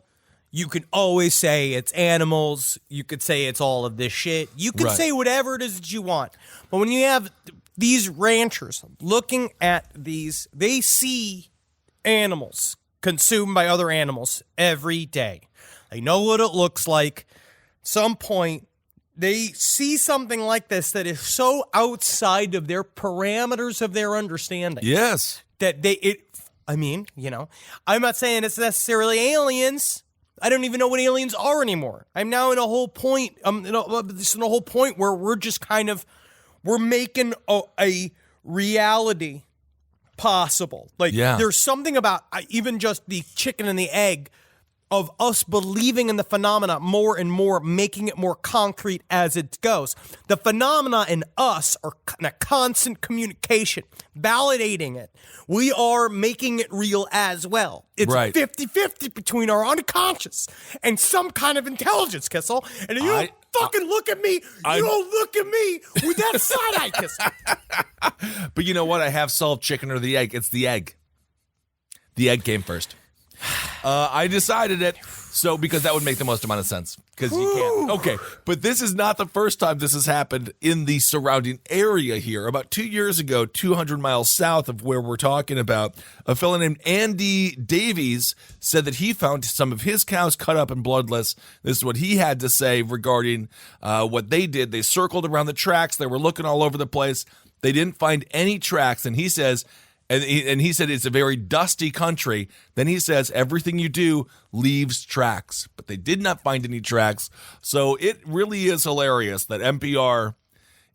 You can always say it's animals. You could say it's all of this shit. You can say whatever it is that you want. But when you have these ranchers looking at these, they see animals consumed by other animals every day. They know what it looks like. At some point, they see something like this that is so outside of their parameters of their understanding. Yes. That I'm not saying it's necessarily aliens. I don't even know what aliens are anymore. I'm now in a whole point. This is a whole point where we're just kind of, we're making a reality possible. Like, there's something about even just the chicken and the egg of us believing in the phenomena more and more, making it more concrete as it goes. The phenomena and us are in a constant communication, validating it. We are making it real as well. It's 50-50 between our unconscious and some kind of intelligence, Kissel. And you don't fucking look at me. You don't look at me with that side-eye, Kissel. But you know what? I have solved chicken or the egg. It's the egg. The egg came first. I decided it, so because that would make the most amount of sense, because you can't. Okay, but this is not the first time this has happened in the surrounding area here. About 2 years ago, 200 miles south of where we're talking about, a fellow named Andy Davies said that he found some of his cows cut up and bloodless. This is what he had to say regarding what they did. They circled around the tracks. They were looking all over the place. They didn't find any tracks, and he says... And he said it's a very dusty country. Then he says everything you do leaves tracks. But they did not find any tracks. So it really is hilarious that NPR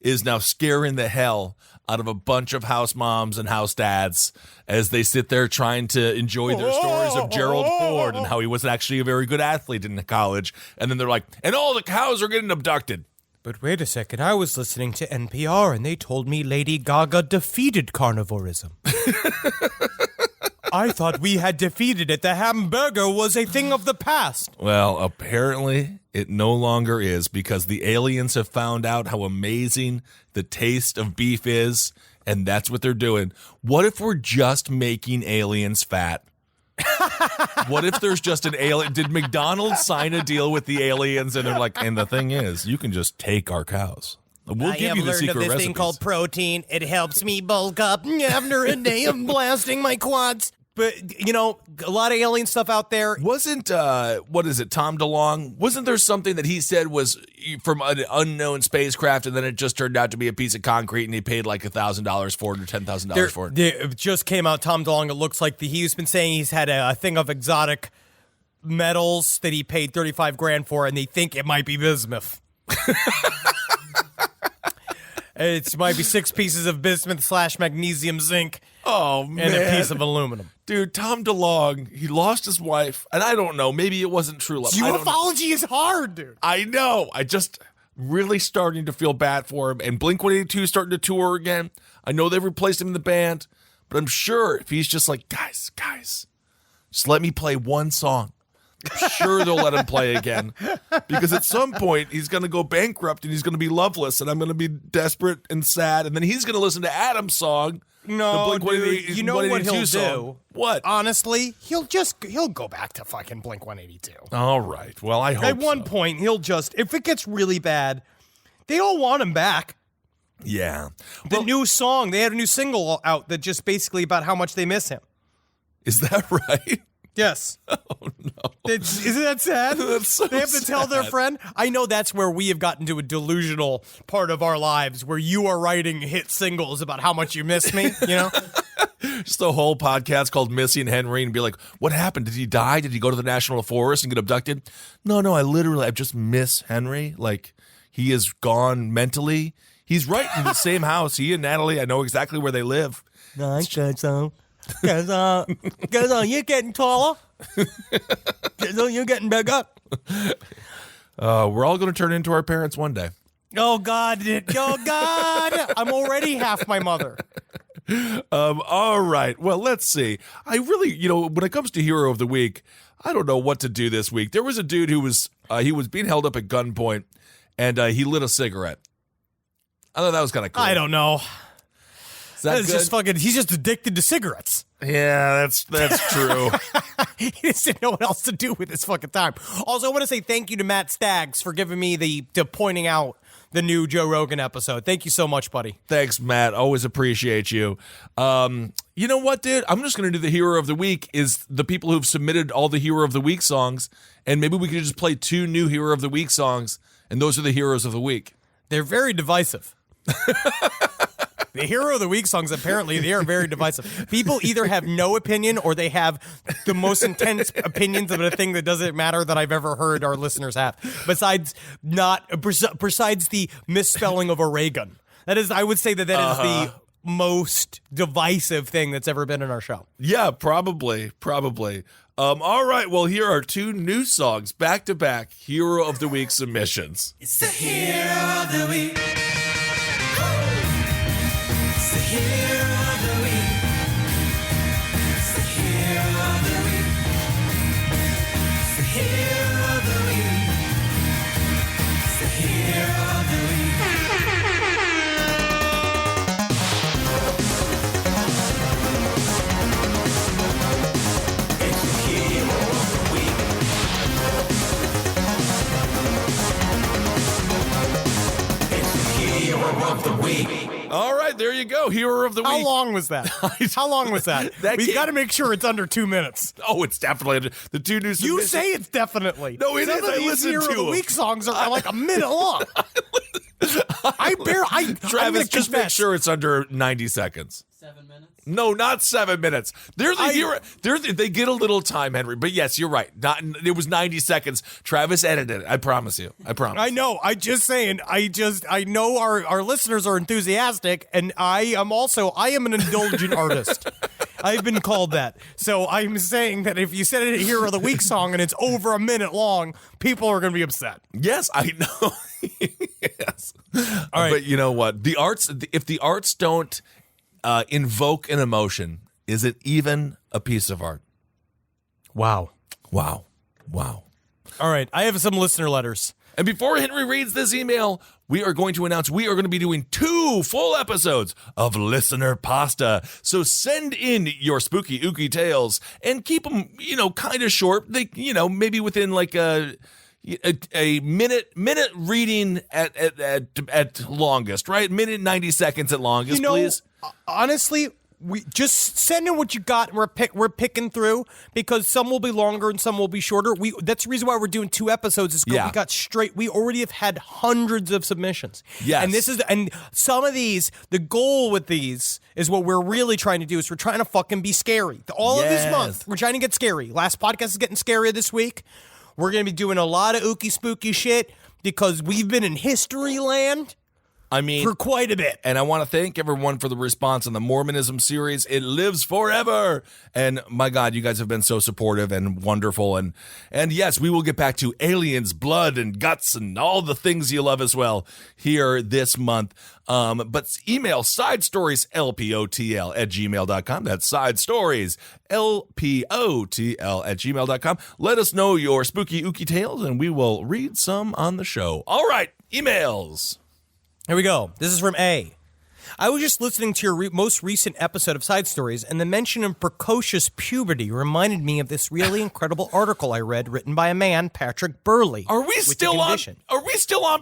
is now scaring the hell out of a bunch of house moms and house dads as they sit there trying to enjoy their stories of Gerald Ford and how he wasn't actually a very good athlete in college. And then they're like, and all the cows are getting abducted. But wait a second, I was listening to NPR and they told me Lady Gaga defeated carnivorism. I thought we had defeated it. The hamburger was a thing of the past. Well, apparently it no longer is, because the aliens have found out how amazing the taste of beef is, and that's what they're doing. What if we're just making aliens fat? What if there's just an alien? Did McDonald's sign a deal with the aliens and they're like, and the thing is, you can just take our cows. We'll give you the secret of this recipes. thing called protein. It helps me bulk up after a day of blasting my quads. But, you know, a lot of alien stuff out there. Wasn't, what is it, Tom DeLonge? Wasn't there something that he said was from an unknown spacecraft and then it just turned out to be a piece of concrete and he paid like $1,000 for it or $10,000 for it? It just came out, Tom DeLonge. It looks like he's been saying he's had a thing of exotic metals that he paid $35,000 for, and they think it might be bismuth. It might be 6 pieces of bismuth / magnesium zinc. Oh, man. And a piece of aluminum. Dude, Tom DeLonge, he lost his wife, and I don't know, maybe it wasn't true love. Ufology is hard, dude. I know. I just really starting to feel bad for him. And Blink-182 starting to tour again. I know they've replaced him in the band, but I'm sure if he's just like, guys, just let me play one song, I'm sure they'll let him play again. Because at some point, he's going to go bankrupt and he's going to be loveless, and I'm going to be desperate and sad. And then he's going to listen to Adam's song. No, dude, you know what he'll do? What? Honestly, he'll go back to fucking Blink-182. All right. Well, I hope At one point, he'll just, if it gets really bad, they don't want him back. Yeah. The new song, they had a new single out that just basically about how much they miss him. Is that right? Yes. Oh, no. Isn't that sad? That's so They have to tell their friend. I know that's where we have gotten to a delusional part of our lives where you are writing hit singles about how much you miss me, you know? Just a whole podcast called Missing Henry and be like, what happened? Did he die? Did he go to the National Forest and get abducted? No, I just miss Henry. Like, he is gone mentally. He's right in the same house. He and Natalie, I know exactly where they live. Nice, so. Because you're getting taller. Because you're getting bigger. We're all going to turn into our parents one day. Oh, God. I'm already half my mother. All right. Well, let's see. I really, when it comes to Hero of the Week, I don't know what to do this week. There was a dude who was being held up at gunpoint, and he lit a cigarette. I thought that was kind of cool. I don't know. That's just fucking. He's just addicted to cigarettes. Yeah, that's true. He just didn't know what else to do with his fucking time. Also, I want to say thank you to Matt Staggs for giving me to pointing out the new Joe Rogan episode. Thank you so much, buddy. Thanks, Matt. Always appreciate you. You know what, dude? I'm just going to do the Hero of the Week is the people who've submitted all the Hero of the Week songs, and maybe we could just play 2 new Hero of the Week songs, and those are the Heroes of the Week. They're very divisive. The Hero of the Week songs, apparently, they are very divisive. People either have no opinion or they have the most intense opinions of a thing that doesn't matter that I've ever heard our listeners have. Besides the misspelling of Oregon. That is, I would say that is the most divisive thing that's ever been in our show. Yeah, probably. All right, well, here are 2 new songs, back-to-back Hero of the Week submissions. It's the Hero of the Week. It's the Hero of the Week. It's the Hero of the Week. It's the Hero of the Week. It's the Hero of the Week. It's the Hero of the Week. It's the Hero of the Week. All right, there you go, Hero of the Week. How long was that? We got to make sure it's under 2 minutes. Oh, it's definitely the 2 new submissions. You say it's definitely. No, it Some is. of I these listened Hero to of the them. Week songs are like a minute long. I'm Travis, gonna just make confess. sure it's under 90 seconds. 7 minutes. No, not 7 minutes. They get a little time, Henry. But yes, you're right. It was 90 seconds. Travis edited it. I promise you. I promise. I know. I just saying. I know our listeners are enthusiastic, and I am an indulgent artist. I've been called that. So I'm saying that if you said it Hero of the Week song and it's over a minute long, people are going to be upset. Yes, I know. Yes. All right. But you know what? If the arts don't invoke an emotion, is it even a piece of art? Wow. Wow. All right. I have some listener letters. And before Henry reads this email, we are going to announce we are going to be doing 2 full episodes of Listener Pasta. So send in your spooky ooky tales and keep them, kind of short. They, maybe within like a minute reading at longest, right? Minute 90 seconds at longest, please. Honestly, we just send in what you got. And we're picking through because some will be longer and some will be shorter. That's the reason why we're doing 2 episodes. Is we got straight. We already have had hundreds of submissions. Yes, and some of these. The goal with these is what we're really trying to do. Is we're trying to fucking be scary. All of this month, we're trying to get scary. Last podcast is getting scarier this week. We're going to be doing a lot of ooky spooky shit because we've been in history land. For quite a bit. And I want to thank everyone for the response on the Mormonism series. It lives forever. And my God, you guys have been so supportive and wonderful. And yes, we will get back to aliens, blood, and guts, and all the things you love as well here this month. But email sidestorieslpotl@gmail.com. That's sidestorieslpotl@gmail.com. Let us know your spooky ooky tales, and we will read some on the show. All right, emails. Here we go. This is from A. I was just listening to your most recent episode of Side Stories, and the mention of precocious puberty reminded me of this really incredible article I read written by a man, Patrick Burley. Are we still on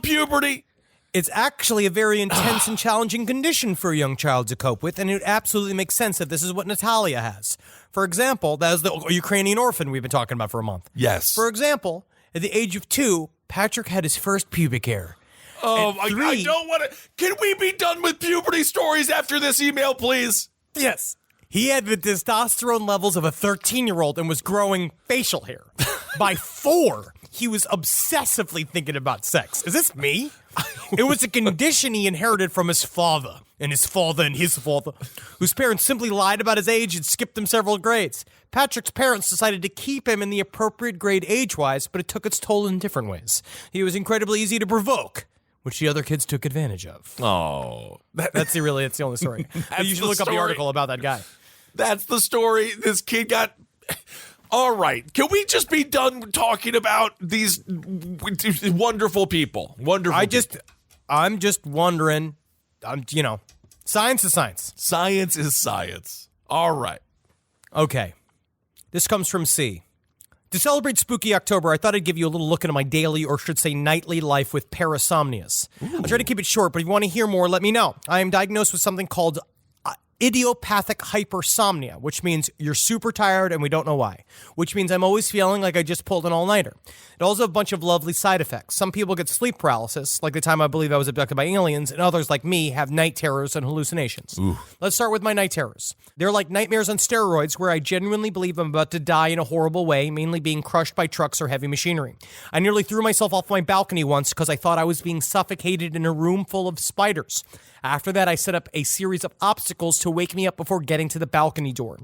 puberty? It's actually a very intense and challenging condition for a young child to cope with, and it absolutely makes sense that this is what Natalia has. For example, that is the Ukrainian orphan we've been talking about for a month. Yes. For example, at the age of 2, Patrick had his first pubic hair. Oh, I don't want to. Can we be done with puberty stories after this email, please? Yes. He had the testosterone levels of a 13-year-old and was growing facial hair. By 4, he was obsessively thinking about sex. Is this me? It was a condition he inherited from his father, and his father, whose parents simply lied about his age and skipped him several grades. Patrick's parents decided to keep him in the appropriate grade age-wise, but it took its toll in different ways. He was incredibly easy to provoke, which the other kids took advantage of. Oh. That's the only story. You should look up the article about that guy. That's the story. This kid got... All right. Can we just be done talking about these wonderful people? I'm just wondering, science is science. Science is science. All right. Okay. This comes from C. To celebrate Spooky October, I thought I'd give you a little look into my daily, or should say nightly, life with parasomnias. I'll try to keep it short, but if you want to hear more, let me know. I am diagnosed with something called idiopathic hypersomnia, which means you're super tired and we don't know why, which means I'm always feeling like I just pulled an all-nighter. It also has a bunch of lovely side effects. Some people get sleep paralysis, like the time I believe I was abducted by aliens, and others, like me, have night terrors and hallucinations. Ooh. Let's start with my night terrors. They're like nightmares on steroids where I genuinely believe I'm about to die in a horrible way, mainly being crushed by trucks or heavy machinery. I nearly threw myself off my balcony once because I thought I was being suffocated in a room full of spiders. After that, I set up a series of obstacles to wake me up before getting to the balcony door.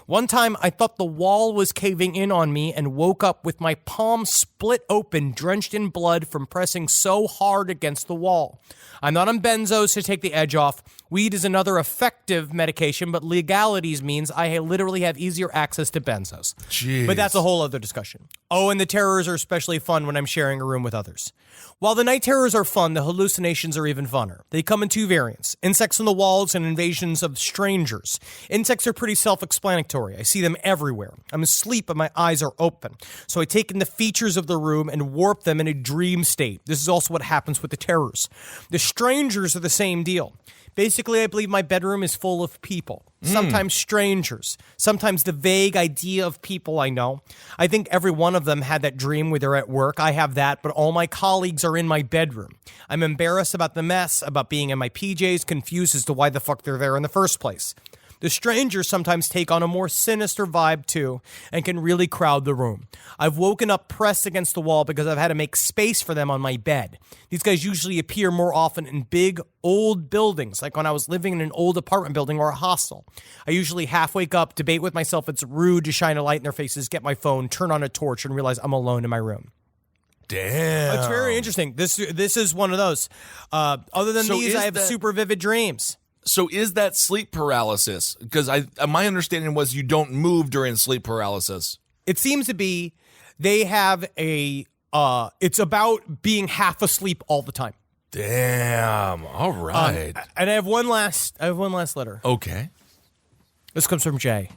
One time, I thought the wall was caving in on me and woke up with my palm split open, drenched in blood from pressing so hard against the wall. I'm not on benzos to take the edge off. Weed is another effective medication, but legalities means I literally have easier access to benzos. Jeez. But that's a whole other discussion. Oh, and the terrors are especially fun when I'm sharing a room with others. While the night terrors are fun, the hallucinations are even funner. They come in 2 variants: insects on the walls and invasions of strangers. Insects are pretty self-explanatory. I see them everywhere. I'm asleep and my eyes are open. So I take in the features of the room and warp them in a dream state. This is also what happens with the terrors. The strangers are the same deal. Basically, I believe my bedroom is full of people. Sometimes strangers. Sometimes the vague idea of people I know. I think every one of them had that dream where they're at work. I have that, but all my colleagues are in my bedroom. I'm embarrassed about the mess, about being in my PJs, confused as to why the fuck they're there in the first place. The strangers sometimes take on a more sinister vibe too and can really crowd the room. I've woken up pressed against the wall because I've had to make space for them on my bed. These guys usually appear more often in big, old buildings, like when I was living in an old apartment building or a hostel. I usually half wake up, debate with myself it's rude to shine a light in their faces, get my phone, turn on a torch, and realize I'm alone in my room. Damn. That's very interesting. This is one of those. Other than these, I have super vivid dreams. So is that sleep paralysis? Because my understanding was you don't move during sleep paralysis. It seems to be they have a, it's about being half asleep all the time. Damn. All right. And I have one last letter. Okay. This comes from Jay.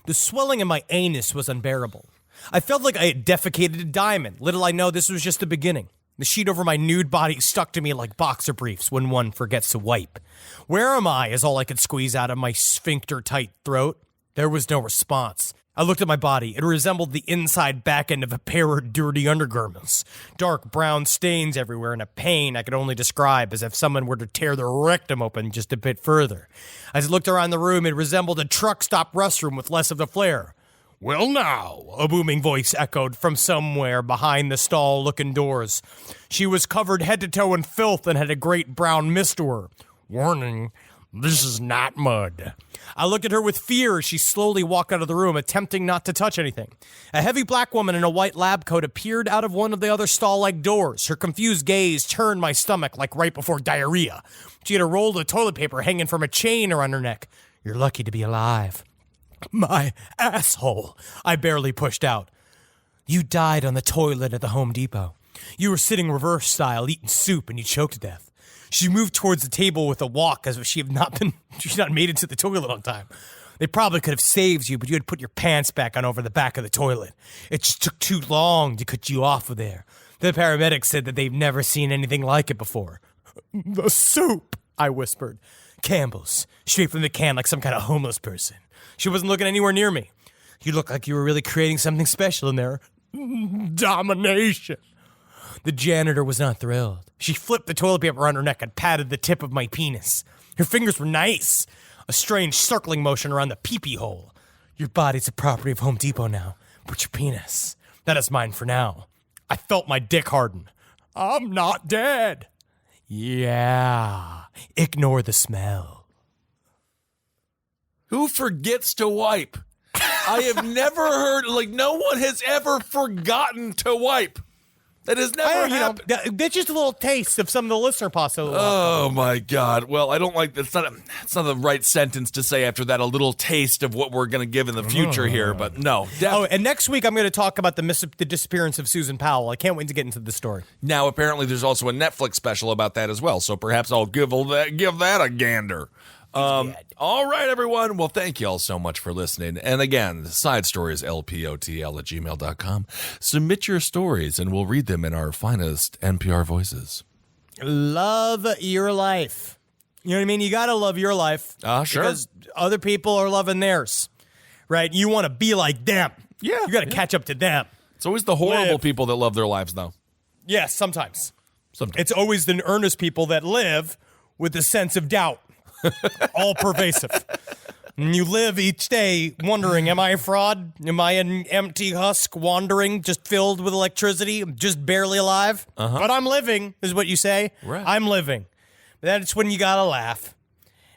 The swelling in my anus was unbearable. I felt like I had defecated a diamond. Little I know this was just the beginning. The sheet over my nude body stuck to me like boxer briefs when one forgets to wipe. Where am I is all I could squeeze out of my sphincter-tight throat. There was no response. I looked at my body. It resembled the inside back end of a pair of dirty undergarments. Dark brown stains everywhere and a pain I could only describe as if someone were to tear their rectum open just a bit further. As I looked around the room, it resembled a truck stop restroom with less of the flare. Well now, a booming voice echoed from somewhere behind the stall-looking doors. She was covered head to toe in filth and had a great brown mist to her. Warning, this is not mud. I looked at her with fear as she slowly walked out of the room, attempting not to touch anything. A heavy black woman in a white lab coat appeared out of one of the other stall-like doors. Her confused gaze turned my stomach like right before diarrhea. She had a roll of toilet paper hanging from a chain around her neck. You're lucky to be alive. My asshole, I barely pushed out. You died on the toilet at the Home Depot. You were sitting reverse style, eating soup, and you choked to death. She moved towards the table with a walk as if she'd not made it to the toilet on time. They probably could have saved you, but you had put your pants back on over the back of the toilet. It just took too long to cut you off of there. The paramedics said that they've never seen anything like it before. The soup, I whispered. Campbell's, straight from the can like some kind of homeless person. She wasn't looking anywhere near me. You look like you were really creating something special in there. Domination. The janitor was not thrilled. She flipped the toilet paper around her neck and patted the tip of my penis. Her fingers were nice. A strange circling motion around the pee-pee hole. Your body's the property of Home Depot now, but your penis, that is mine for now. I felt my dick harden. I'm not dead. Yeah. Ignore the smell. Who forgets to wipe? I have never heard, no one has ever forgotten to wipe. That has never happened. That's just a little taste of some of the listener pasta. Oh my God! Well, I don't like that. It's not the right sentence to say after that. A little taste of what we're going to give in the future here, but no. And next week I'm going to talk about the disappearance of Susan Powell. I can't wait to get into the story. Now, apparently, there's also a Netflix special about that as well. So perhaps I'll give that a gander. All right, everyone. Well, thank you all so much for listening. And again, the side stories, lpotl@gmail.com. Submit your stories, and we'll read them in our finest NPR voices. Love your life. You know what I mean? You got to love your life. Sure. Because other people are loving theirs, right? You want to be like them. Yeah. You got to catch up to them. It's always the horrible people that love their lives, though. Yes, sometimes. It's always the earnest people that live with a sense of doubt. All pervasive. And you live each day wondering, am I a fraud? Am I an empty husk wandering, just filled with electricity, just barely alive? But I'm living, is what you say. Right. I'm living. That's when you gotta laugh.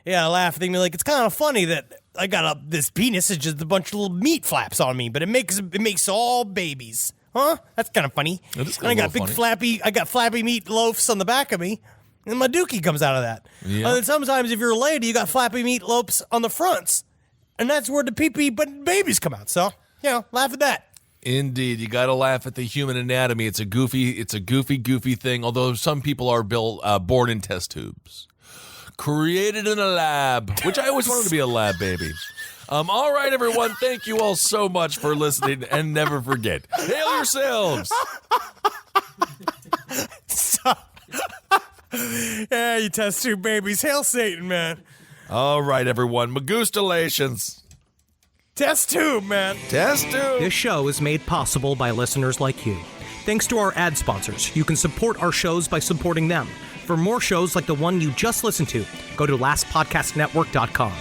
Yeah, laugh. They be like, it's kind of funny that I got this penis is just a bunch of little meat flaps on me, but it makes all babies. Huh? That's kind of funny. That is and I got flappy meat loafs on the back of me. And my dookie comes out of that. Yeah. And then sometimes if you're a lady, you got flappy meat lopes on the fronts. And that's where the pee-pee but babies come out. So, laugh at that. Indeed. You got to laugh at the human anatomy. It's a goofy thing, although some people are born in test tubes. Created in a lab, which I always wanted to be a lab baby. All right, everyone. Thank you all so much for listening. And never forget, hail yourselves. Yeah, you test tube babies. Hail Satan, man. All right, everyone. Magustalations. Test tube, man. Test tube. This show is made possible by listeners like you. Thanks to our ad sponsors, you can support our shows by supporting them. For more shows like the one you just listened to, go to lastpodcastnetwork.com.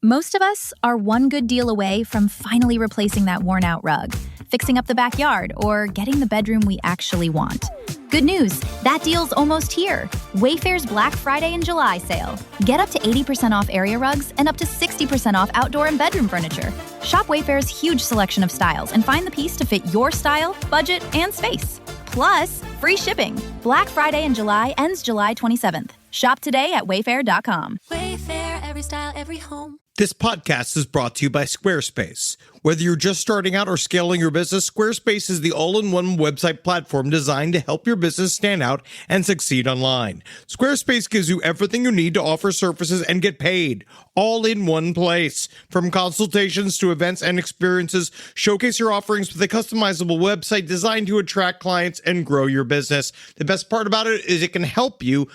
Most of us are one good deal away from finally replacing that worn-out rug, fixing up the backyard, or getting the bedroom we actually want. Good news, that deal's almost here. Wayfair's Black Friday and July sale. Get up to 80% off area rugs and up to 60% off outdoor and bedroom furniture. Shop Wayfair's huge selection of styles and find the piece to fit your style, budget, and space. Plus, free shipping. Black Friday in July ends July 27th. Shop today at wayfair.com. Wayfair, every style, every home. This podcast is brought to you by Squarespace. Whether you're just starting out or scaling your business, Squarespace is the all-in-one website platform designed to help your business stand out and succeed online. Squarespace gives you everything you need to offer services and get paid, all in one place. From consultations to events and experiences, showcase your offerings with a customizable website designed to attract clients and grow your business. The best part about it is it can help you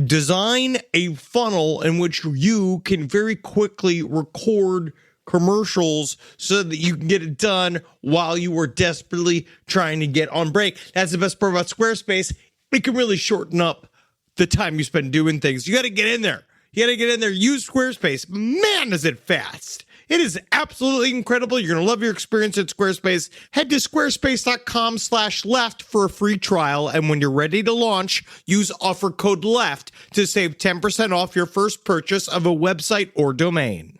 design a funnel in which you can very quickly record commercials so that you can get it done while you are desperately trying to get on break. That's the best part about Squarespace. It can really shorten up the time you spend doing things. You got to get in there. Use Squarespace. Man, is it fast. It is absolutely incredible. You're going to love your experience at Squarespace. Head to squarespace.com/left for a free trial. And when you're ready to launch, use offer code LEFT to save 10% off your first purchase of a website or domain.